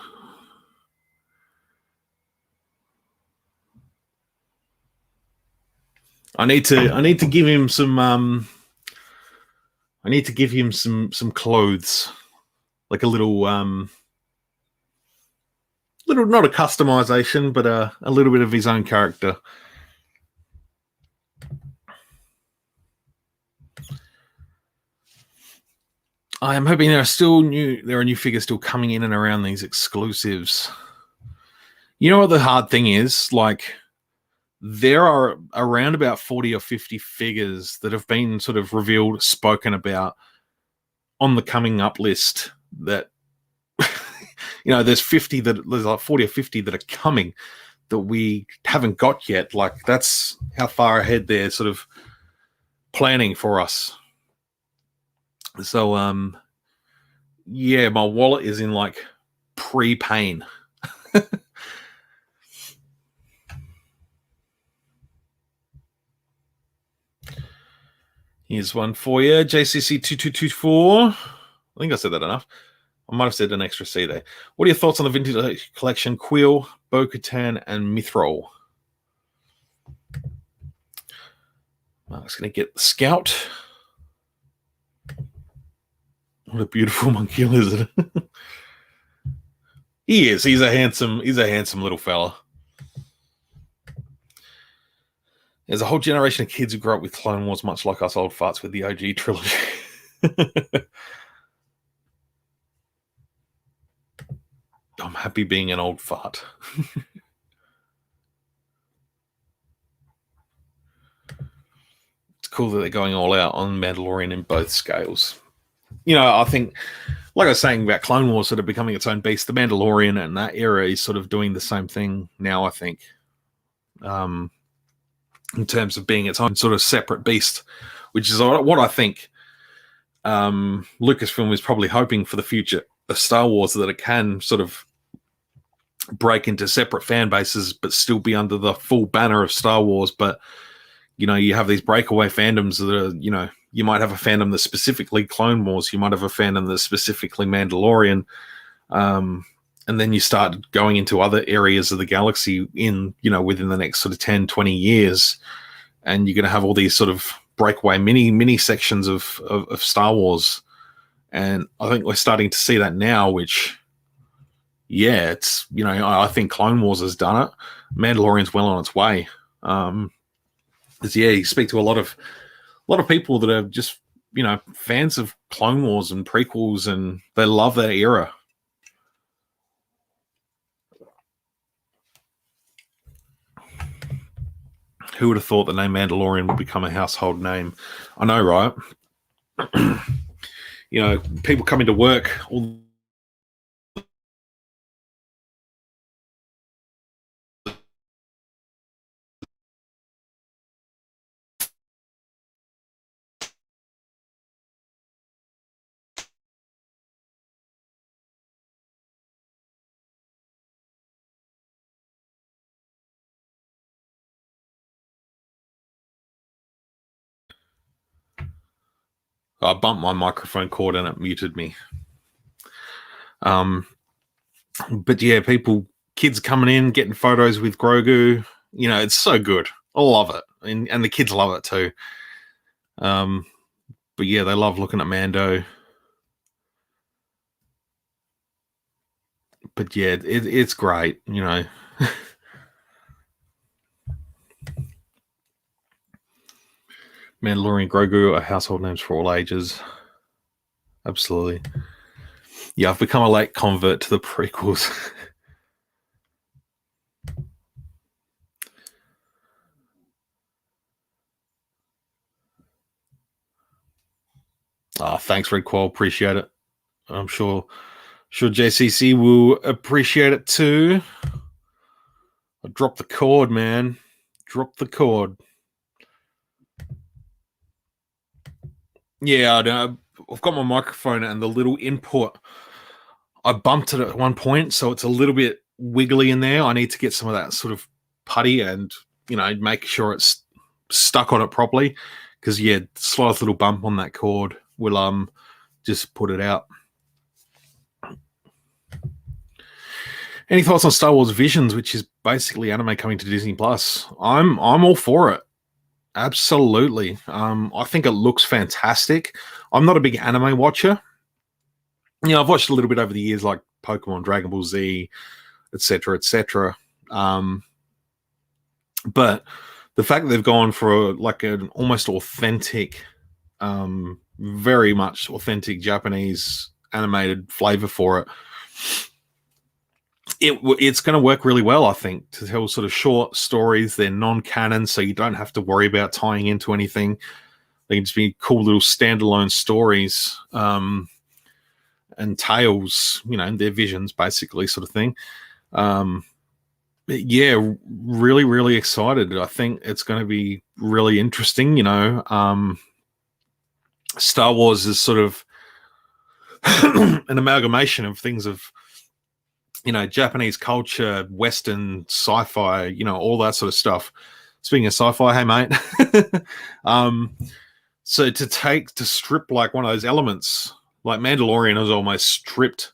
I need to give him some I need to give him some clothes, like a little not a customization, but a little bit of his own character. I am hoping there are new figures still coming in and around these exclusives. You know what the hard thing is? Like, there are around about 40 or 50 figures that have been sort of revealed, spoken about on the coming up list that, there's like 40 or 50 that are coming that we haven't got yet. Like, that's how far ahead they're sort of planning for us. So, yeah, my wallet is in like pre-pain. Here's one for you, JCC2224. I think I said that enough. I might have said an extra C there. What are your thoughts on the vintage collection? Quill, Bo-Katan, and Mithril. Mark's going to get the Scout. What a beautiful monkey lizard. He is. He's a handsome little fella. There's a whole generation of kids who grew up with Clone Wars, much like us old farts with the OG trilogy. I'm happy being an old fart. It's cool that they're going all out on Mandalorian in both scales. I think, like I was saying about Clone Wars sort of becoming its own beast, the Mandalorian and that era is sort of doing the same thing now, I think. In terms of being its own sort of separate beast, which is what I think Lucasfilm is probably hoping for the future of Star Wars, that it can sort of break into separate fan bases but still be under the full banner of Star Wars. But you have these breakaway fandoms that are, you might have a fandom that's specifically Clone Wars, you might have a fandom that's specifically Mandalorian, and then you start going into other areas of the galaxy within the next sort of 10, 20 years, and you're going to have all these sort of breakaway mini sections of Star Wars. And I think we're starting to see that now, which, yeah, it's, I think Clone Wars has done it. Mandalorian's well on its way. You speak to a lot of people that are just, fans of Clone Wars and prequels, and they love that era. Who would have thought the name Mandalorian would become a household name? I know, right? People coming to work all I bumped my microphone cord and it muted me. But yeah, kids coming in, getting photos with Grogu. It's so good. I love it. And the kids love it too. But yeah, they love looking at Mando. But yeah, it's great, Mandalorian, Grogu are household names for all ages. Absolutely. Yeah, I've become a late convert to the prequels. Thanks, Red Qual. Appreciate it. I'm sure JCC will appreciate it too. I dropped the cord, man. Drop the cord. Yeah, I've got my microphone and the little input. I bumped it at one point, so it's a little bit wiggly in there. I need to get some of that sort of putty and, make sure it's stuck on it properly. Because, yeah, slightest little bump on that cord will just put it out. Any thoughts on Star Wars Visions, which is basically anime coming to Disney Plus? I'm all for it. Absolutely. I think it looks fantastic. I'm not a big anime watcher. You know, I've watched a little bit over the years, like Pokemon, Dragon Ball Z, etc., etc. But the fact that they've gone for like an almost authentic, very much authentic Japanese animated flavor for it, it's going to work really well, I think, to tell sort of short stories. They're non-canon, so you don't have to worry about tying into anything. They can just be cool little standalone stories and tales, you know, their visions, basically, sort of thing. Yeah, really, really excited. I think it's going to be really interesting. You know, Star Wars is sort of an amalgamation of things of, you know, Japanese culture, Western sci-fi, you know, all that sort of stuff. Speaking of sci-fi, hey mate. So to strip like one of those elements, like Mandalorian is almost stripped.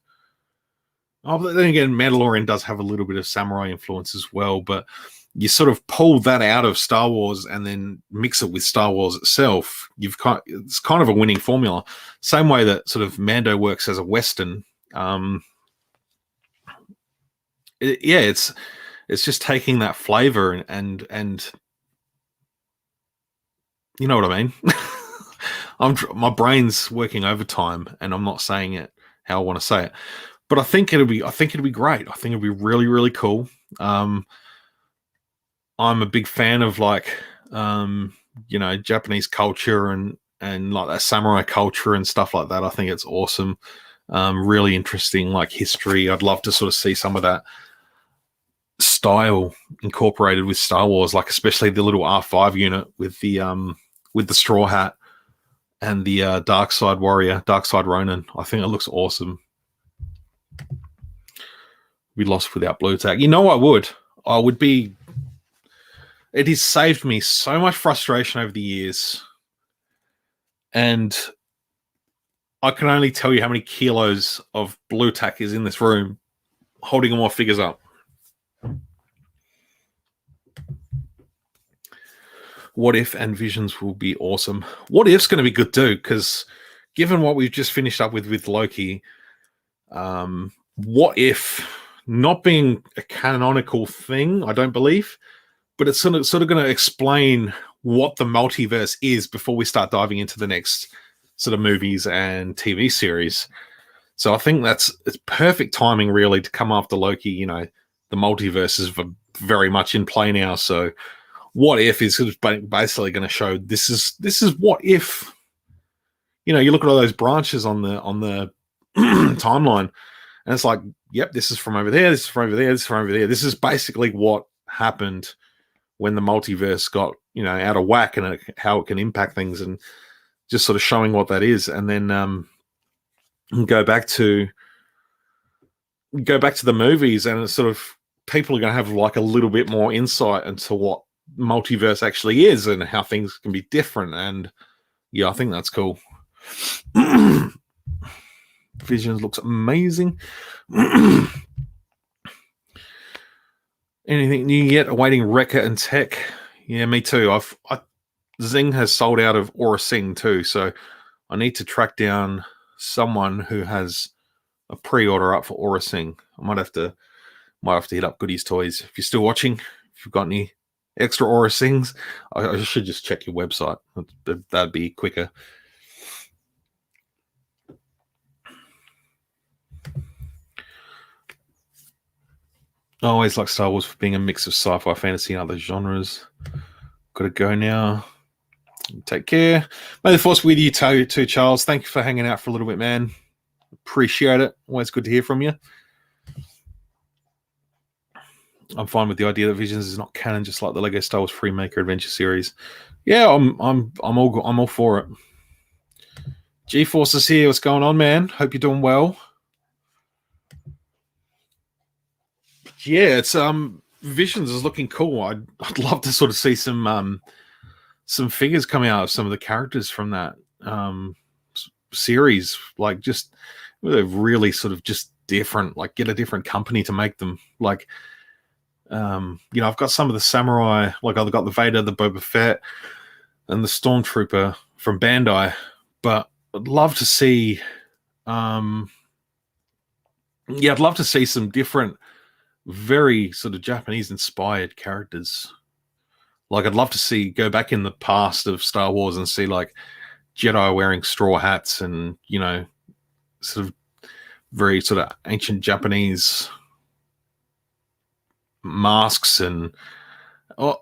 Oh, but then again, Mandalorian does have a little bit of samurai influence as well, but you sort of pull that out of Star Wars and then mix it with Star Wars itself. It's kind of a winning formula. Same way that sort of Mando works as a Western. It's just taking that flavor and you know what I mean. My brain's working overtime, and I'm not saying it how I want to say it, but I think it'll be great. I think it'll be really, really cool. I'm a big fan of like you know, Japanese culture and like that samurai culture and stuff like that. I think it's awesome. Really interesting, like history. I'd love to sort of see some of that style incorporated with Star Wars, like especially the little R5 unit with the straw hat and the dark side warrior, dark side Ronin. I think it looks awesome. Be lost without blue tack. You know, I would be. It has saved me so much frustration over the years, and I can only tell you how many kilos of blue tack is in this room, holding all my figures up. What If and Visions will be awesome. What If's going to be good too, because given what we've just finished up with Loki, What If not being a canonical thing, I don't believe, but it's sort of going to explain what the multiverse is before we start diving into the next sort of movies and TV series. So I think it's perfect timing, really, to come after Loki. You know, the multiverse is very much in play now, so What If is basically going to show this is what if. You know, you look at all those branches on the timeline, and it's like, yep, this is from over there, this is from over there, this is from over there. This is basically what happened when the multiverse got, you know, out of whack, and how it can impact things, and just sort of showing what that is, and then go back to the movies, and it's sort of people are going to have like a little bit more insight into what multiverse actually is and how things can be different. And yeah, I think that's cool. Visions looks amazing. Anything new yet? Awaiting Rekka and Tech. Yeah, me too. Zing has sold out of Aura Sing too, so I need to track down someone who has a pre-order up for Aura Sing. I might have to hit up Goodies Toys. If you're still watching, if you've got any extra Aura Sings, I should just check your website. That'd be quicker. I always like Star Wars for being a mix of sci-fi, fantasy, and other genres. Gotta go now. Take care. May the Force be with you too, Charles. Thank you for hanging out for a little bit, man. Appreciate it. Always good to hear from you. I'm fine with the idea that Visions is not canon, just like the Lego Star Wars Freemaker Adventure series. Yeah, I'm all for it. G-Force is here. What's going on, man? Hope you're doing well. Yeah, it's Visions is looking cool. I'd love to sort of see some figures coming out of some of the characters from that. series, like just they're really sort of just different. Like get a different company to make them. Like, I've got some of the samurai, like I've got the Vader, the Boba Fett, and the Stormtrooper from Bandai, but I'd love to see, I'd love to see some different, very sort of Japanese inspired characters. Like I'd love to go back in the past of Star Wars and see like Jedi wearing straw hats and, sort of very sort of ancient Japanese masks and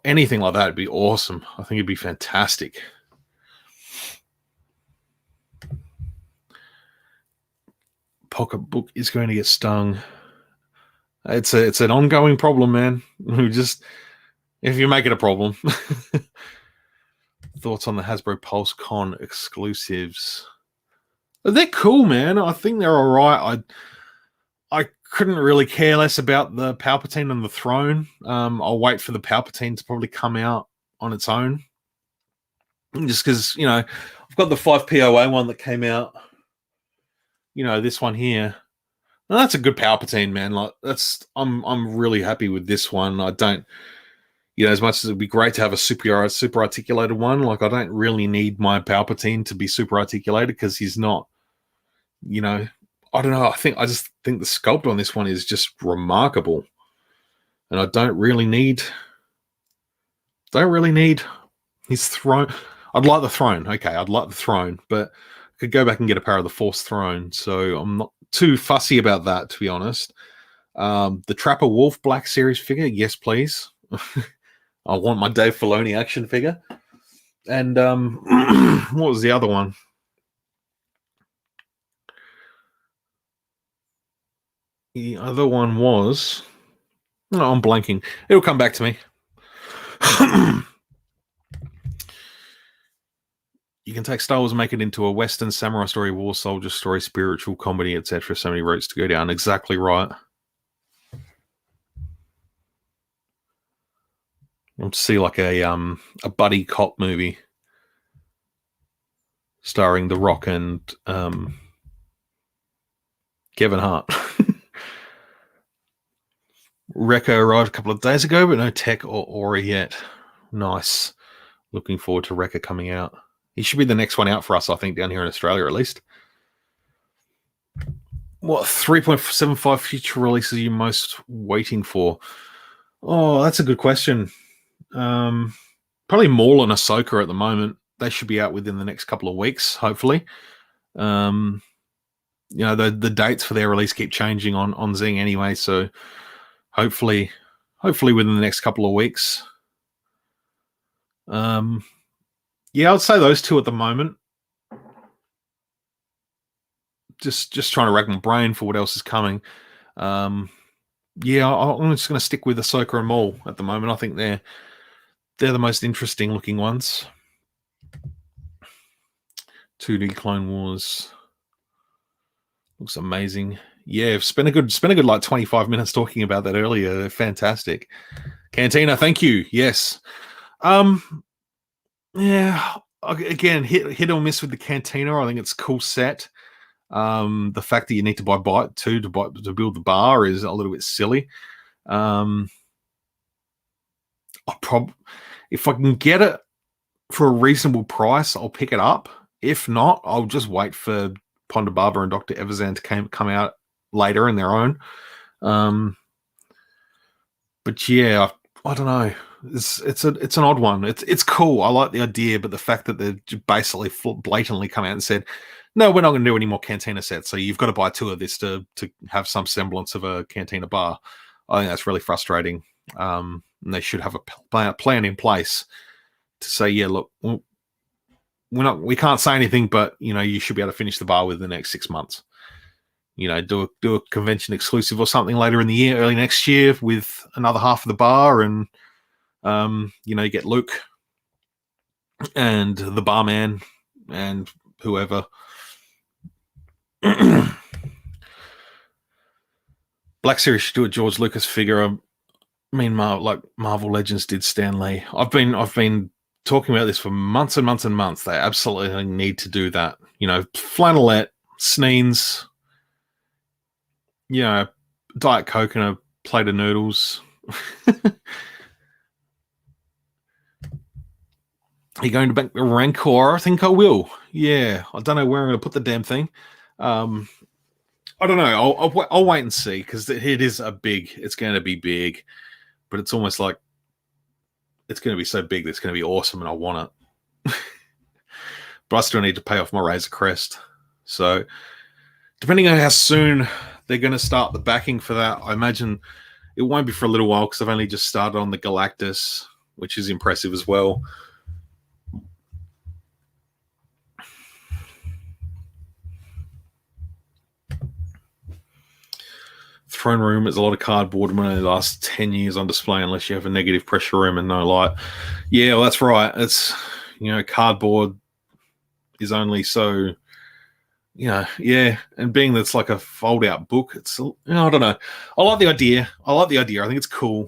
anything like that would be awesome. I think it'd be fantastic. Pocketbook is going to get stung. It's an ongoing problem, man. If you make it a problem. Thoughts on the Hasbro Pulse Con exclusives? They're cool, man. I think they're all right. I couldn't really care less about the Palpatine on the throne. I'll wait for the Palpatine to probably come out on its own. Just because, I've got the 5POA one that came out. This one here. And that's a good Palpatine, man. Like I'm really happy with this one. I don't, as much as it'd be great to have a super articulated one, like I don't really need my Palpatine to be super articulated because he's not, I don't know. I just think the sculpt on this one is just remarkable. And I don't really need his throne. I'd like the throne. Okay, I'd like the throne, but I could go back and get a pair of the Force throne. So I'm not too fussy about that, to be honest. The Trapper Wolf Black Series figure, yes, please. I want my Dave Filoni action figure. And what was the other one? The other one was... No, I'm blanking. It'll come back to me. You can take Star Wars and make it into a Western samurai story, war soldier story, spiritual comedy, etc. So many routes to go down. Exactly right. I'll see like a buddy cop movie starring The Rock and Kevin Hart. Rekka arrived a couple of days ago, but no tech or aura yet. Nice. Looking forward to Rekka coming out. He should be the next one out for us, I think, down here in Australia at least. What 3.75 future releases are you most waiting for? Oh, that's a good question. Probably Maul and Ahsoka at the moment. They should be out within the next couple of weeks, hopefully. The dates for their release keep changing on Zing anyway, so hopefully within the next couple of weeks. Yeah, I'd say those two at the moment. Just trying to rack my brain for what else is coming. I'm just going to stick with Ahsoka and Maul at the moment. I think they're the most interesting looking ones. 2D Clone Wars looks amazing. Yeah, I've spent a good like 25 minutes talking about that earlier. They're fantastic. Cantina, thank you. Yes. Yeah. Again, hit or miss with the Cantina. I think it's a cool set. The fact that you need to buy Byte 2 to build the bar is a little bit silly. If I can get it for a reasonable price, I'll pick it up. If not, I'll just wait for Ponda Baba and Dr. Evazan to come out later in their own. But yeah, I don't know. It's an odd one. It's cool. I like the idea, but the fact that they've basically blatantly come out and said, no, we're not going to do any more Cantina sets. So you've got to buy 2 of this to have some semblance of a Cantina bar. I think that's really frustrating. And they should have a plan in place to say, yeah, look, we can't say anything, but you should be able to finish the bar within the next 6 months. Do a convention exclusive or something later in the year, early next year, with another half of the bar, and you get Luke and the barman and whoever. Black Series should do a George Lucas figure. I mean, like Marvel Legends did Stan Lee. I've been talking about this for months and months and months. They absolutely need to do that. flannelette, sneens, Diet Coke and a plate of noodles. Are you going to bank the Rancor? I think I will. Yeah, I don't know where I'm going to put the damn thing. I don't know. I'll wait and see, because it's going to be big, but it's almost like it's going to be so big that it's going to be awesome and I want it. But I still need to pay off my Razor Crest. So depending on how soon they're going to start the backing for that, I imagine it won't be for a little while, because I've only just started on the Galactus, which is impressive as well. Throne room is a lot of cardboard when it lasts 10 years on display, unless you have a negative pressure room and no light. Yeah, well, that's right. It's, cardboard is only so, yeah. And being that it's like a fold out book, it's, I don't know. I like the idea. I think it's cool.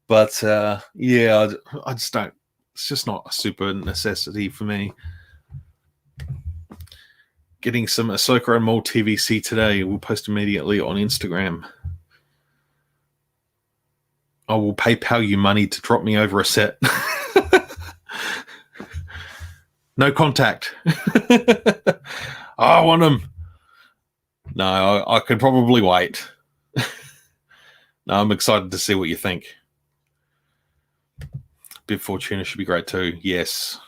But yeah, I just don't, it's just not a super necessity for me. Getting some Ahsoka and Maul TVC today. We'll post immediately on Instagram. I will PayPal you money to drop me over a set. No contact. I want them. No, I could probably wait. No, I'm excited to see what you think. Bib Fortuna should be great too. Yes.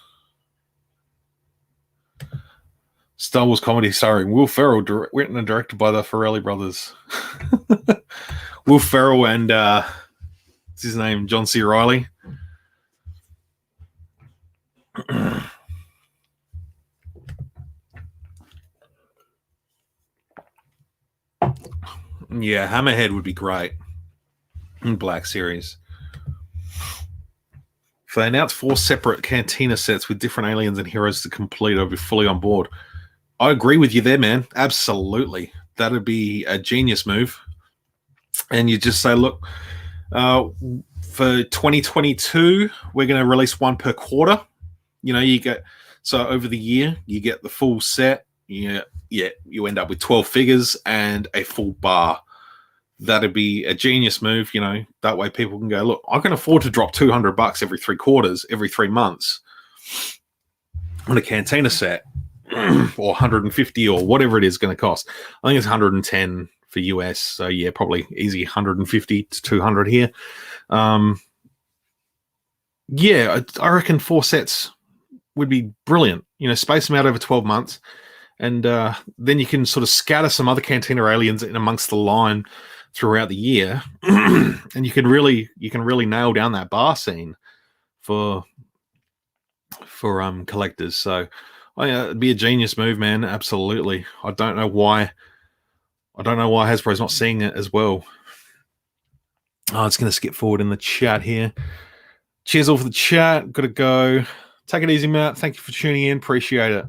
Star Wars comedy starring Will Ferrell, written and directed by the Farrelly brothers. Will Ferrell and what's his name? John C. Reilly. Yeah, Hammerhead would be great in Black Series. If they announce 4 separate Cantina sets with different aliens and heroes to complete, I'll be fully on board. I agree with you there, man. Absolutely. That'd be a genius move. And you just say, look, for 2022, we're going to release 1 per quarter. You get, so over the year, you get the full set. You end up with 12 figures and a full bar. That'd be a genius move. That way people can go, look, I can afford to drop $200 every 3 quarters, every 3 months on a Cantina set. Or 150 or whatever it is going to cost. I think it's 110 for US. So yeah, probably easy 150 to 200 here. Yeah, I reckon 4 sets would be brilliant. Space them out over 12 months, and then you can sort of scatter some other Cantina aliens in amongst the line throughout the year, and you can really nail down that bar scene for collectors. So. It'd be a genius move, man. Absolutely. I don't know why Hasbro's not seeing it as well. Oh, it's going to skip forward in the chat here. Cheers all for the chat. Got to go. Take it easy, Matt. Thank you for tuning in. Appreciate it.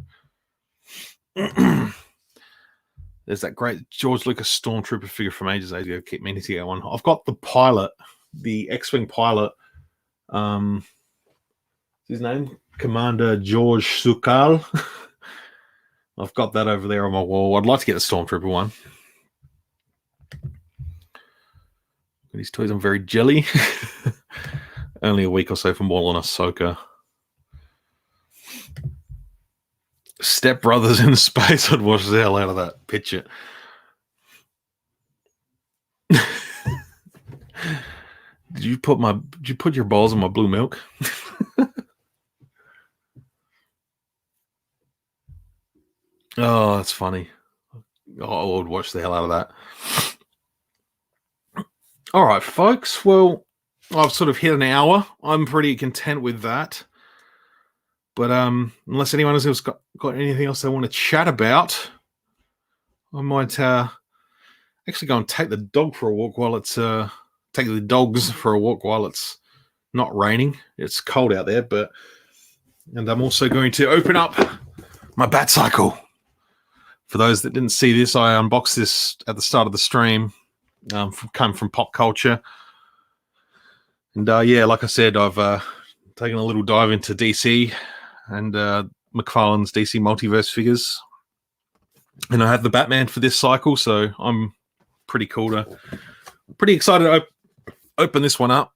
There's that great George Lucas Stormtrooper figure from ages ago. Keep meaning to get one. I've got the pilot, the X-Wing pilot. What's his name? Commander George Sukal. I've got that over there on my wall. I'd like to get the Stormtrooper one. These toys I'm very jelly. Only a week or so from Wall on Ahsoka. Step Brothers in space. I'd watch the hell out of that picture. Did you put your balls in my blue milk? Oh, that's funny. Oh, I would watch the hell out of that. All right, folks. Well, I've sort of hit an hour. I'm pretty content with that. But unless anyone else got anything else they want to chat about, I might actually go and take the dog for a walk while it's take the dogs for a walk while it's not raining. It's cold out there, and I'm also going to open up my Bat Cycle. For those that didn't see this, I unboxed this at the start of the stream. Came from Pop Culture. And yeah, like I said, I've taken a little dive into DC and McFarlane's DC Multiverse figures. And I have the Batman for this cycle, so I'm pretty excited to open this one up.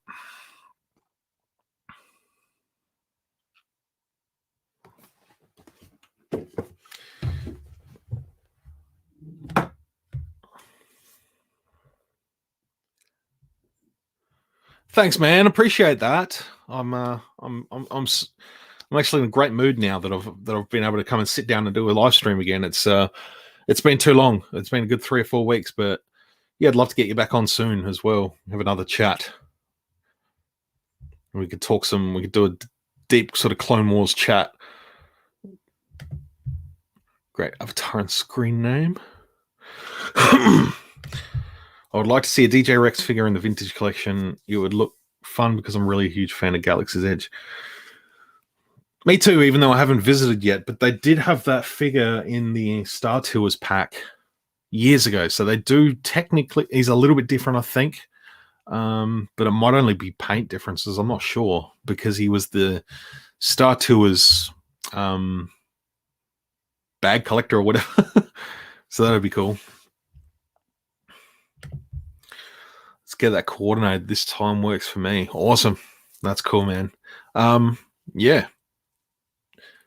Thanks, man. Appreciate that. I'm actually in a great mood now that I've been able to come and sit down and do a live stream again. It's been too long. It's been a good 3 or 4 weeks, but yeah, I'd love to get you back on soon as well. Have another chat. We could talk we could do a deep sort of Clone Wars chat. Great avatar and screen name. I would like to see a DJ Rex figure in the vintage collection. It would look fun because I'm really a huge fan of Galaxy's Edge. Me too, even though I haven't visited yet, but they did have that figure in the Star Tours pack years ago. So they do technically, he's a little bit different, I think. But it might only be paint differences. I'm not sure, because he was the Star Tours bag collector or whatever. So that would be cool. Let's get that coordinated. This time works for me. Awesome. That's cool, man. Yeah.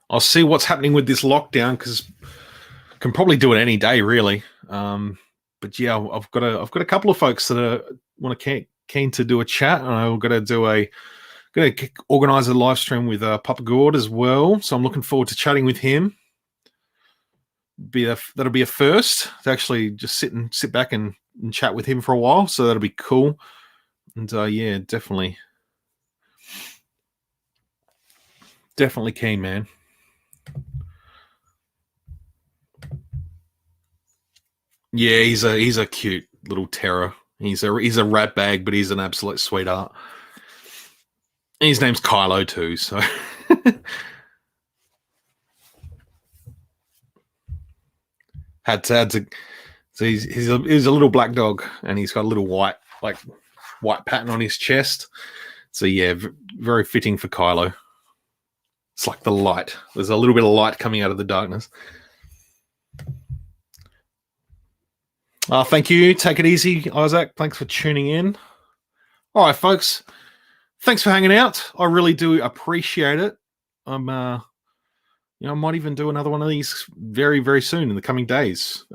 I'll see what's happening with this lockdown, because I can probably do it any day, really. But yeah, I've got a couple of folks that want to keen to do a chat, and I'm going to organize a live stream with Papa Gord as well. So I'm looking forward to chatting with him. That'll be a first to actually just sit back and chat with him for a while. So that'll be cool. And yeah, definitely keen, man. Yeah, he's a cute little terror. He's a rat bag, but he's an absolute sweetheart. And his name's Kylo too, so so he's a little black dog, and he's got a little white pattern on his chest. So yeah, very fitting for Kylo. It's like the light. There's a little bit of light coming out of the darkness. Thank you. Take it easy, Isaac. Thanks for tuning in. All right, folks. Thanks for hanging out. I really do appreciate it. I might even do another one of these very, very soon in the coming days.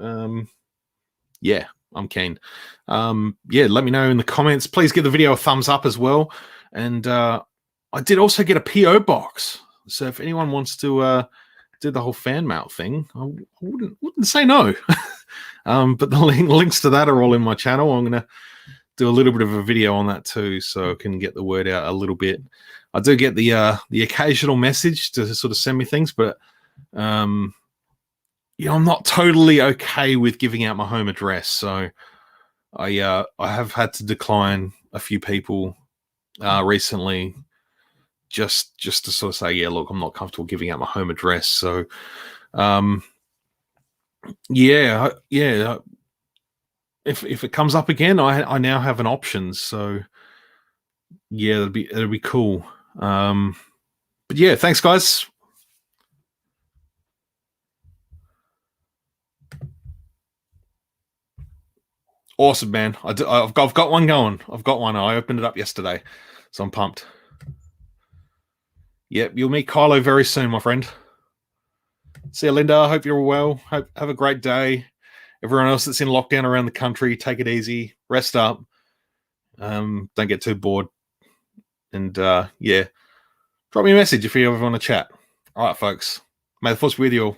Yeah, I'm keen. Yeah, let me know in the comments. Please give the video a thumbs up as well. And I did also get a PO box. So if anyone wants to do the whole fan mail thing, I wouldn't say no. But the links to that are all in my channel. I'm going to do a little bit of a video on that too, so I can get the word out a little bit. I do get the occasional message to sort of send me things, but I'm not totally okay with giving out my home address. So I have had to decline a few people recently, just to sort of say, yeah, look, I'm not comfortable giving out my home address. So yeah. If it comes up again, I now have an option. So yeah, it'll be cool. But yeah, thanks, guys. Awesome, man. I've got one going. I've got one. I opened it up yesterday, so I'm pumped. Yep, you'll meet Kylo very soon, my friend. See you, Linda. I hope you're well. Have a great day. Everyone else that's in lockdown around the country, take it easy. Rest up. Don't get too bored. And yeah, drop me a message if you ever want to chat. All right, folks. May the force be with you all.